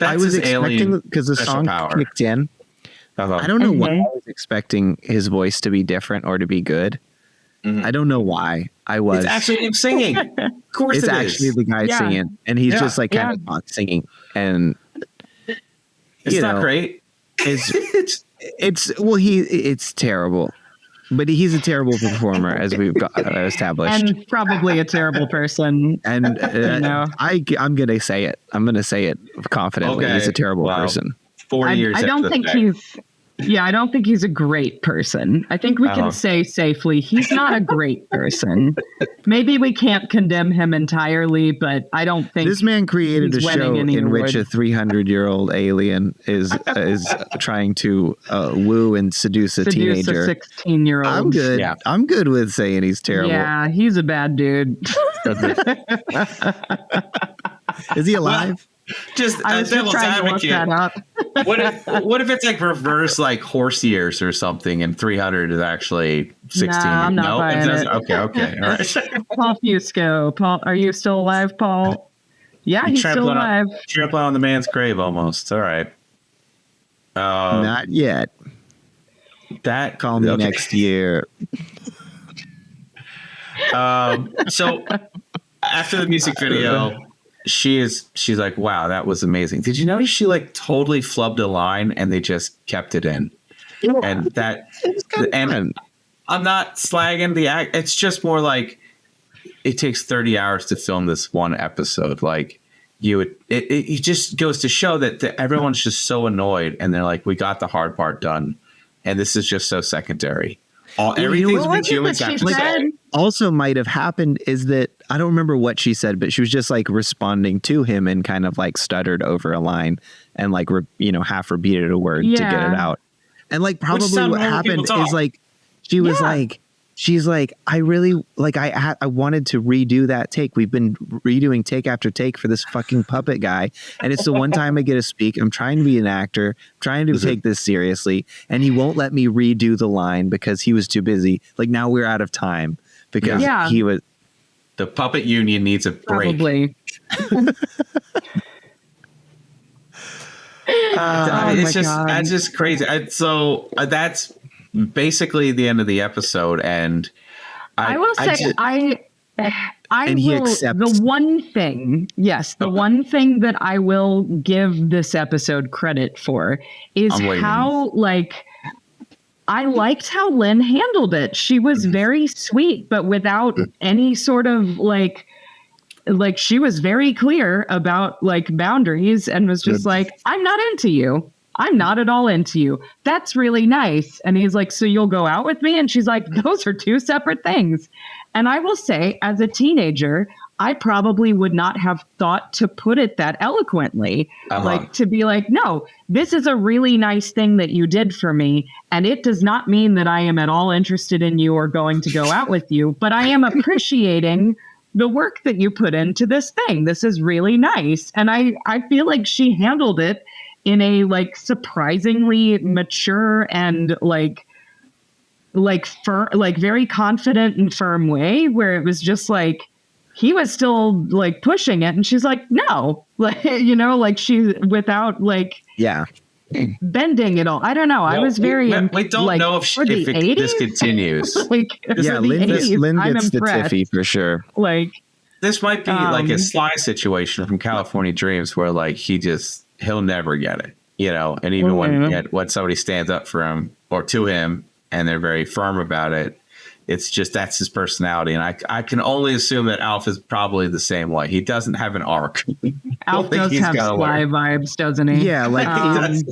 Speaker 2: I was expecting, because the song kicked in. I don't know why I was expecting his voice to be different or to be good. Mm-hmm. I don't know why I was.
Speaker 1: It's actually him singing. Of course
Speaker 2: it's actually the guy singing, and he's just like kind of not singing, and
Speaker 1: it's not great.
Speaker 2: It's terrible, but he's a terrible performer, as we've got established,
Speaker 3: and probably a terrible person.
Speaker 2: And I'm gonna say it. I'm gonna say it confidently. Okay. He's a terrible person.
Speaker 1: 40 years.
Speaker 3: I don't think I don't think he's a great person. I think we can say safely he's not a great person. Maybe we can't condemn him entirely, but I don't think
Speaker 2: this man created a show in which a 300-year-old alien is trying to woo and seduce a teenager.
Speaker 3: A 16-year-old.
Speaker 2: I'm good. Yeah. I'm good with saying he's terrible.
Speaker 3: Yeah, he's a bad dude.
Speaker 2: Is he alive?
Speaker 1: Well, just devil's advocate. What if it's like reverse, like horse years or something, and 300 is actually 16?
Speaker 3: Nah, I'm not buying it.
Speaker 1: Okay, all right.
Speaker 3: Paul Fusco. Paul, are you still alive, Paul? Yeah, he's still alive.
Speaker 1: Trampling on the man's grave, almost. All right.
Speaker 2: Not yet.
Speaker 1: That
Speaker 2: call me next year.
Speaker 1: So after the music video, she's like, wow, that was amazing. Did you notice she like totally flubbed a line and they just kept it in? And that, and I'm not slagging the act. It's just more like it takes 30 hours to film this one episode. Like it just goes to show that everyone's just so annoyed and they're like, we got the hard part done. And this is just so secondary. Everything's been humans have to say.
Speaker 2: Also might have happened is that I don't remember what she said, but she was just like responding to him and kind of like stuttered over a line and like half repeated a word to get it out. And like probably what happened is like she was like, she's like, I really like I wanted to redo that take. We've been redoing take after take for this fucking puppet guy, and it's the one time I get to speak. I'm trying to be an actor, trying to take this seriously, and he won't let me redo the line because he was too busy. Like now we're out of time because he was.
Speaker 1: The puppet union needs a break.
Speaker 3: Probably.
Speaker 1: That's just crazy. So that's basically the end of the episode, and
Speaker 3: I will say the one thing that I will give this episode credit for is how I liked how Lynn handled it. She was very sweet, but without any sort of like she was very clear about like boundaries and was just like, I'm not into you. I'm not at all into you. That's really nice. And he's like, so you'll go out with me? And she's like, those are two separate things. And I will say, as a teenager, I probably would not have thought to put it that eloquently. Like to be like, no, this is a really nice thing that you did for me. And it does not mean that I am at all interested in you or going to go out with you, but I am appreciating the work that you put into this thing. This is really nice. And I feel like she handled it in a like surprisingly mature and like very confident and firm way, where it was just like, he was still like pushing it and she's like, no, like, you know, like she without like, bending it all. I don't know. I was very,
Speaker 1: we don't know if this continues.
Speaker 3: Like,
Speaker 2: Lynn gets the tiffy for sure.
Speaker 3: Like,
Speaker 1: this might be like a Sly situation from California Dreams where like he'll never get it, you know, and even when somebody stands up for him or to him and they're very firm about it, it's just that's his personality. And I can only assume that Alf is probably the same way. He doesn't have an arc.
Speaker 3: Alf does have Sly vibes, doesn't he?
Speaker 2: Yeah, like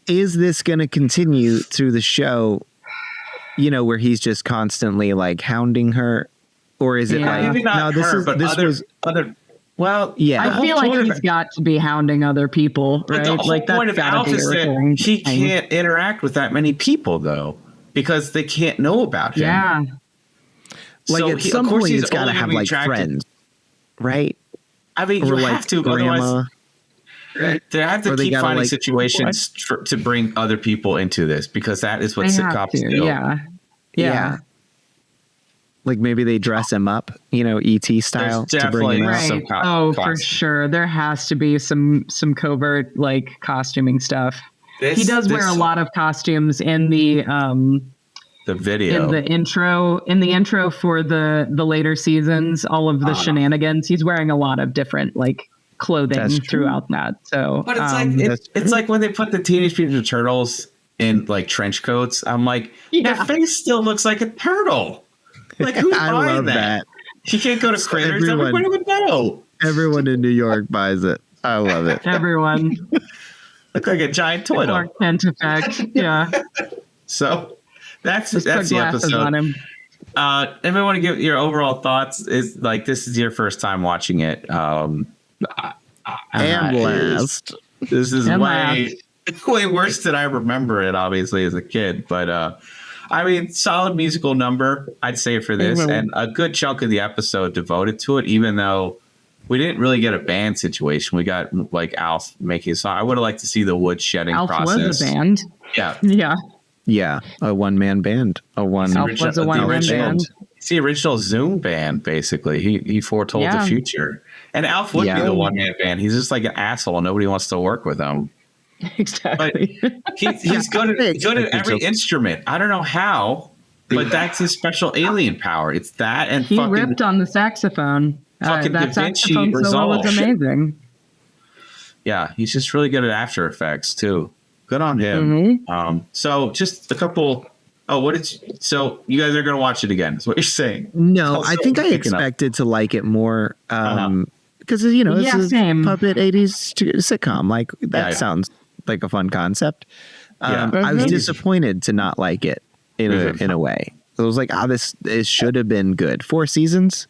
Speaker 2: is this going to continue through the show, you know, where he's just constantly like hounding her? Or is it like,
Speaker 1: maybe not
Speaker 2: no,
Speaker 1: her, but other well, yeah.
Speaker 3: I feel like he's got to be hounding other people, right?
Speaker 1: The whole point of Alf is that he can't interact with that many people, though, because they can't know about him.
Speaker 3: Yeah.
Speaker 2: Like at some point, it's got to have like friends, right?
Speaker 1: I mean, you have to, grandma. Otherwise, they have to keep finding situations to bring other people into this, because that is what sitcoms do.
Speaker 3: Yeah.
Speaker 2: Like maybe they dress him up, you know, E.T. style to bring him out.
Speaker 3: For sure. There has to be some covert like costuming stuff. He does wear a lot of costumes in the
Speaker 1: video,
Speaker 3: in the intro for the later seasons, all of the shenanigans. He's wearing a lot of different like clothing throughout that. So,
Speaker 1: but it's like when they put the Teenage Mutant Ninja Turtles in like trench coats. I'm like, their face still looks like a turtle. Like, who's buying that? You can't go to Critters. Everybody would know.
Speaker 2: Everyone in New York buys it. I love it.
Speaker 3: Everyone.
Speaker 1: Look like a giant turtle.
Speaker 3: Clark Kent effect. Yeah.
Speaker 1: So that's the episode.
Speaker 3: On him.
Speaker 1: Anybody want to give your overall thoughts? Is like, this is your first time watching it.
Speaker 2: And last.
Speaker 1: This is way worse than I remember it, obviously, as a kid. But I mean, solid musical number, I'd say, for this, and a good chunk of the episode devoted to it, even though we didn't really get a band situation. We got like Alf making a song. I would have liked to see the wood shedding process.
Speaker 3: Alf was a band.
Speaker 1: Yeah.
Speaker 2: A one-man band.
Speaker 3: Alf was a one-man band.
Speaker 1: It's the original Zoom band, basically. He foretold the future. And Alf would be the one-man band. He's just like an asshole. Nobody wants to work with him.
Speaker 3: Exactly.
Speaker 1: But he's good at every instrument. I don't know how, but that's his special alien power. It's that, and
Speaker 3: he ripped on the saxophone.
Speaker 1: Fucking
Speaker 3: that
Speaker 1: Da Vinci
Speaker 3: saxophone solo was amazing.
Speaker 1: Yeah, he's just really good at After Effects too. Good on him.
Speaker 3: Mm-hmm.
Speaker 1: So just a couple. So you guys are going to watch it again? Is what you're saying?
Speaker 2: No, I think I expected to like it more. Because you know, it's a puppet 80s sitcom. Like that sounds like a fun concept. I was disappointed to not like it in a way. I was like, this should have been good. 4 seasons.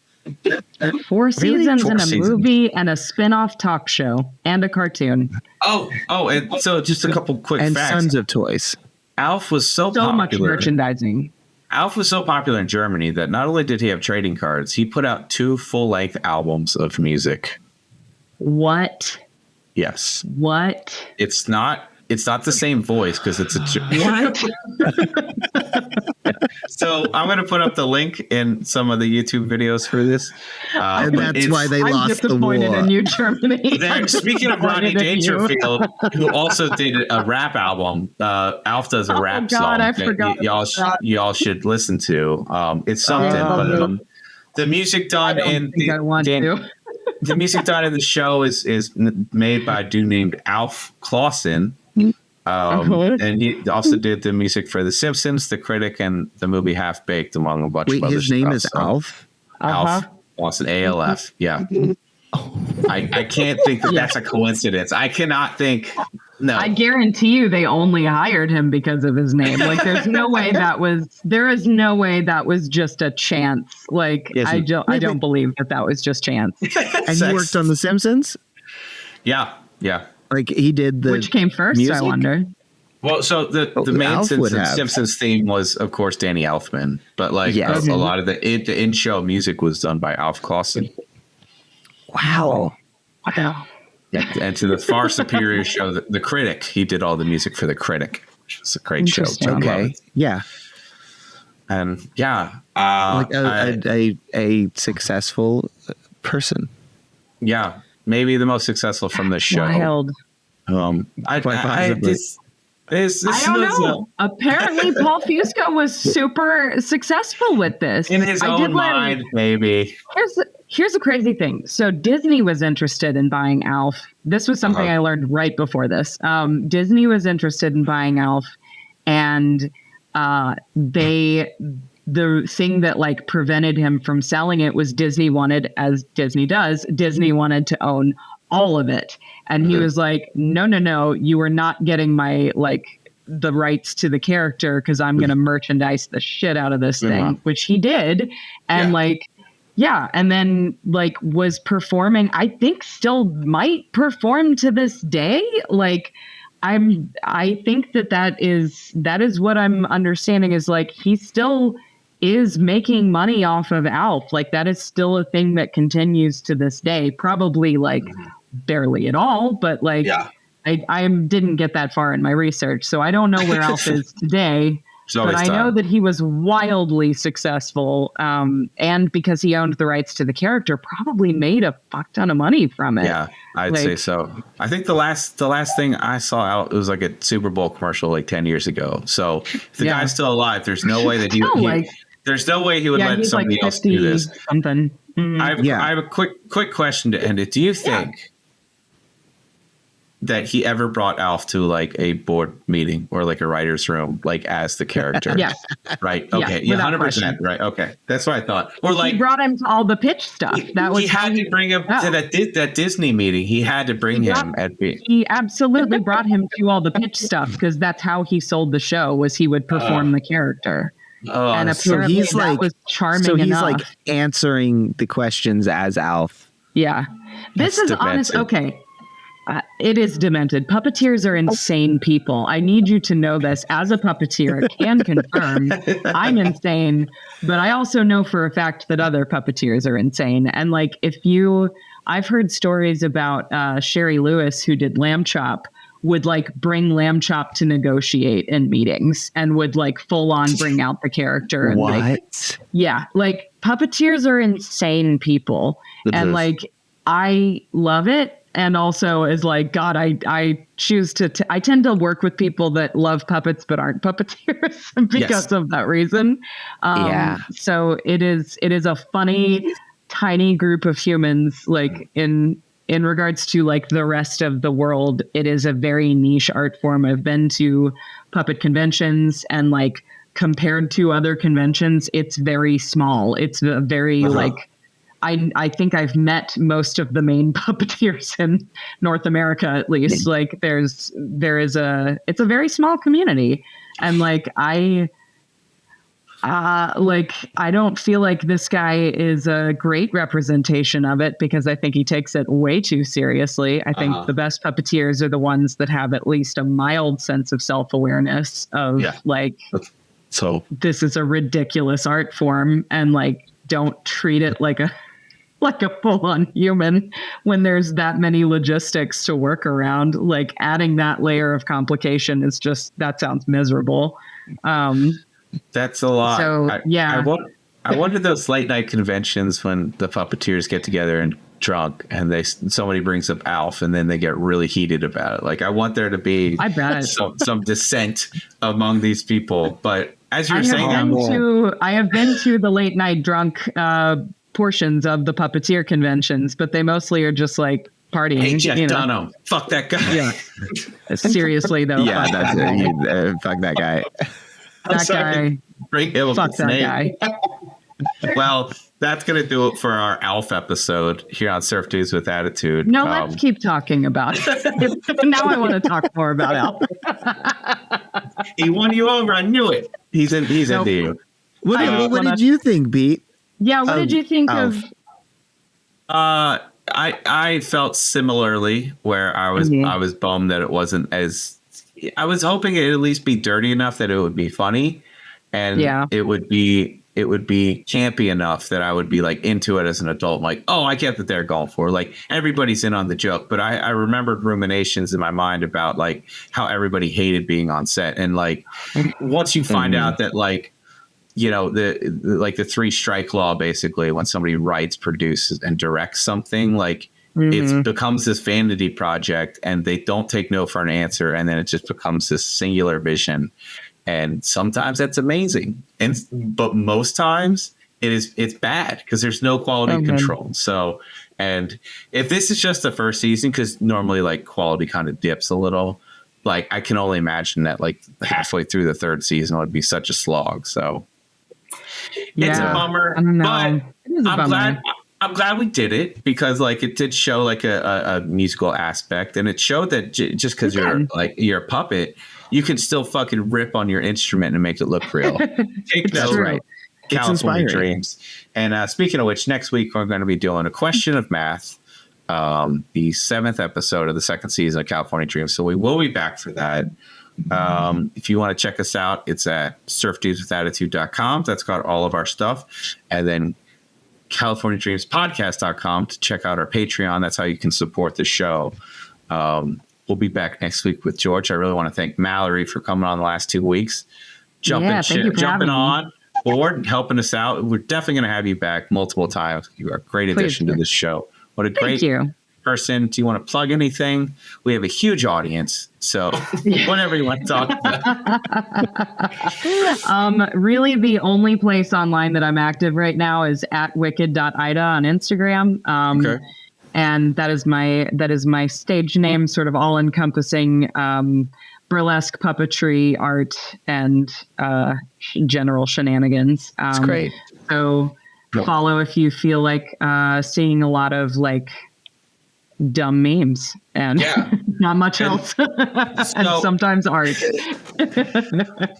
Speaker 3: 4 seasons and a movie and a spin-off talk show and a cartoon.
Speaker 1: And so just a couple quick
Speaker 2: and
Speaker 1: facts.
Speaker 2: tons of toys.
Speaker 1: Alf was so popular.
Speaker 3: Much merchandising.
Speaker 1: Alf was so popular in Germany that not only did he have trading cards, he put out 2 full-length albums of music.
Speaker 3: What?
Speaker 1: Yes.
Speaker 3: What?
Speaker 1: It's not the same voice because it's a
Speaker 3: what?
Speaker 1: So I'm going to put up the link in some of the YouTube videos for this.
Speaker 2: And that's why they lost the war.
Speaker 3: I'm disappointed in you, Germany.
Speaker 1: Speaking of Rodney Dangerfield, who also did a rap album, Alf does a rap song
Speaker 3: I forgot
Speaker 1: y'all should listen to. It's something, but the music done in the music done in the show is made by a dude named Alf Clausen. And he also did the music for The Simpsons, The Critic, and the movie Half Baked, among a bunch of other stuff.
Speaker 2: His name is Alf?
Speaker 1: Alf Clausen, ALF. Yeah. I can't think that that's a coincidence. I cannot think. No,
Speaker 3: I guarantee you they only hired him because of his name. Like, there is no way that was just a chance. Like,
Speaker 2: Yes,
Speaker 3: I don't believe that was just chance.
Speaker 2: And he worked on The Simpsons?
Speaker 1: Yeah.
Speaker 2: Like, he did the
Speaker 3: Which came first,
Speaker 2: music?
Speaker 3: I wonder.
Speaker 1: Well, so the main
Speaker 2: Alf would have.
Speaker 1: Simpsons theme was, of course, Danny Elfman, but like
Speaker 2: Yes.
Speaker 1: a lot of the in-show music was done by Alf Clausen.
Speaker 2: Wow.
Speaker 3: Wow.
Speaker 1: And to the far superior show, the Critic, he did all the music for The Critic, which is a great show.
Speaker 3: Interesting.
Speaker 1: I love
Speaker 2: Okay.
Speaker 1: it.
Speaker 2: Yeah.
Speaker 1: And yeah,
Speaker 2: Like a successful person.
Speaker 1: yeah, maybe the most successful from the show.
Speaker 3: Wild.
Speaker 2: Quite possibly.
Speaker 3: I don't know. Apparently, Paul Fusco was super successful with this.
Speaker 1: In his own mind, maybe.
Speaker 3: Here's the crazy thing. So Disney was interested in buying Alf. This was something I learned right before this. Disney was interested in buying Alf, and the thing that like prevented him from selling it was Disney wanted, as Disney does, Disney wanted to own all of it. And he was like, no, you are not getting my, like, the rights to the character because I'm going to merchandise the shit out of this thing, which he did. And and then like was performing, I think still might perform to this day. Like, I think that is what I'm understanding is like, he still is making money off of Alf. Like, that is still a thing that continues to this day, probably like barely at all, but like I didn't get that far in my research, so I don't know where Alf is today. But I know that he was wildly successful, and because he owned the rights to the character, probably made a fuck ton of money from it.
Speaker 1: Yeah, I'd say so. I think the last thing I saw out, it was like a Super Bowl commercial like 10 years ago. So if the guy's still alive, there's no way that there's no way he would let somebody
Speaker 3: like
Speaker 1: else do this.
Speaker 3: Something.
Speaker 1: I have a quick question to end it. Do you think that he ever brought Alf to like a board meeting or like a writer's room, like as the character?
Speaker 3: Yes.
Speaker 1: Right. Okay. Yeah. 100%. Right. Okay. That's what I thought. Or like,
Speaker 3: he brought him to all the pitch stuff.
Speaker 1: He had to bring him to that Disney meeting. He had to bring him He
Speaker 3: absolutely brought him to all the pitch stuff because that's how he sold the show. Was he would perform the character. And apparently
Speaker 2: so he's
Speaker 3: was charming.
Speaker 2: So he's
Speaker 3: enough.
Speaker 2: like answering the questions as Alf.
Speaker 3: Yeah. This is honest. Okay. It is demented. Puppeteers are insane people. I need you to know this. As a puppeteer, I can confirm I'm insane, but I also know for a fact that other puppeteers are insane. And like, I've heard stories about Sherry Lewis, who did Lamb Chop, would like bring Lamb Chop to negotiate in meetings and would like full on bring out the character. And
Speaker 2: what?
Speaker 3: Like puppeteers are insane people. And like, I love it. And also is like, God, I choose to, I tend to work with people that love puppets, but aren't puppeteers because of that reason. So it is a funny, tiny group of humans, like in regards to like the rest of the world, it is a very niche art form. I've been to puppet conventions and like compared to other conventions, it's very small. It's a very like, I think I've met most of the main puppeteers in North America, at least. Like it's a very small community. And like, I don't feel like this guy is a great representation of it because I think he takes it way too seriously. I think the best puppeteers are the ones that have at least a mild sense of self-awareness of so this is a ridiculous art form and like, don't treat it like a full-on human when there's that many logistics to work around. Like adding that layer of complication is just, that sounds miserable.
Speaker 1: That's a lot.
Speaker 3: So,
Speaker 1: I wonder those late night conventions when the puppeteers get together and drunk and somebody brings up Alf and then they get really heated about it. Like I want there to be some dissent among these people. But as you're saying,
Speaker 3: I have been to the late night drunk portions of the puppeteer conventions, but they mostly are just like partying.
Speaker 1: Hey, Jeff Dunham, fuck that guy.
Speaker 3: Yeah. Seriously though.
Speaker 2: Yeah, that's it. Fuck that guy.
Speaker 3: That guy.
Speaker 1: Bring him
Speaker 3: fuck that
Speaker 1: name.
Speaker 3: guy.
Speaker 1: Well, that's going to do it for our ALF episode here on Surf Dudes with Attitude.
Speaker 3: No, let's keep talking about it. Now I want to talk more about ALF.
Speaker 1: He won you over. I knew it. He's into you.
Speaker 2: What did you think, Pete?
Speaker 3: Yeah, what did you think of?
Speaker 1: I felt similarly, where I was bummed that it wasn't as. I was hoping it'd at least be dirty enough that it would be funny, and it would be campy enough that I would be like into it as an adult. I'm like, oh, I get that they're going for, like, everybody's in on the joke, but I remembered ruminations in my mind about like how everybody hated being on set, and like once you find out that like, you know, the 3 strike law, basically, when somebody writes, produces, and directs something, like it becomes this vanity project, and they don't take no for an answer, and then it just becomes this singular vision. And sometimes that's amazing, but most times it's bad because there's no quality control. So, and if this is just the first season, because normally like quality kind of dips a little, like I can only imagine that like halfway through the 3rd season it would be such a slog. So it's a bummer, but I'm glad we did it, because like it did show like a musical aspect, and it showed that just because you're a puppet, you can still fucking rip on your instrument and make it look real. Take
Speaker 2: That's right.
Speaker 1: California Dreams. And speaking of which, next week we're going to be doing a question of math, the 7th episode of the 2nd season of California Dreams. So we will be back for that. If you want to check us out, it's at surfdudeswithattitude.com. That's got all of our stuff. And then CaliforniaDreamsPodcast.com to check out our Patreon. That's how you can support the show. We'll be back next week with George. I really want to thank Mallory for coming on the last 2 weeks, jumping on board and helping us out. We're definitely going to have you back multiple times. You are a great addition to this show. What a great person. Do you want to plug anything? We have a huge audience, so whatever you want to talk about.
Speaker 3: Really, the only place online that I'm active right now is at wicked.ida on Instagram.
Speaker 1: Okay.
Speaker 3: And that is my stage name, sort of all encompassing burlesque puppetry, art, and general shenanigans.
Speaker 2: That's great.
Speaker 3: So follow if you feel like seeing a lot of like dumb memes and not much else, and sometimes art.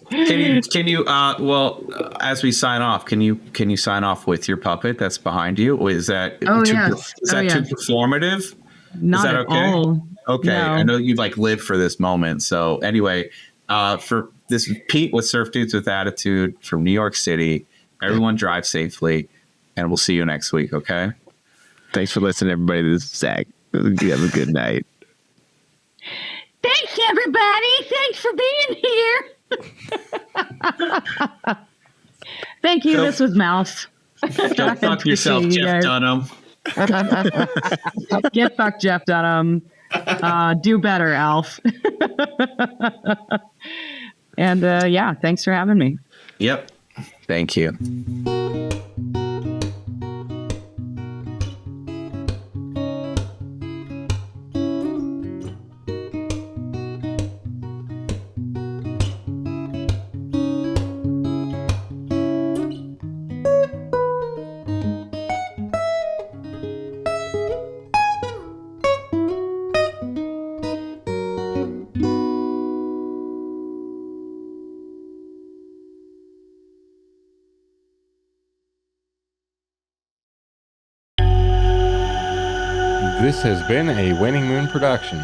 Speaker 1: Can you well, as we sign off, can you sign off with your puppet that's behind you? Or is that too performative?
Speaker 3: Not
Speaker 1: is that
Speaker 3: at all.
Speaker 1: Okay,
Speaker 3: No.
Speaker 1: I know you've like lived for this moment. So anyway, for this is Pete with Surf Dudes with Attitude from New York City. Everyone drive safely, and we'll see you next week. Okay.
Speaker 2: Thanks for listening, everybody. This is Zach. You have a good night.
Speaker 3: Thanks, everybody. Thanks for being here. Thank you. This was Mouse.
Speaker 1: Go fuck yourself, Jeff Dunham.
Speaker 3: Get fucked, Jeff Dunham. Do better, Alf. And thanks for having me.
Speaker 1: Yep. Thank you.
Speaker 4: This has been a Waning Moon production.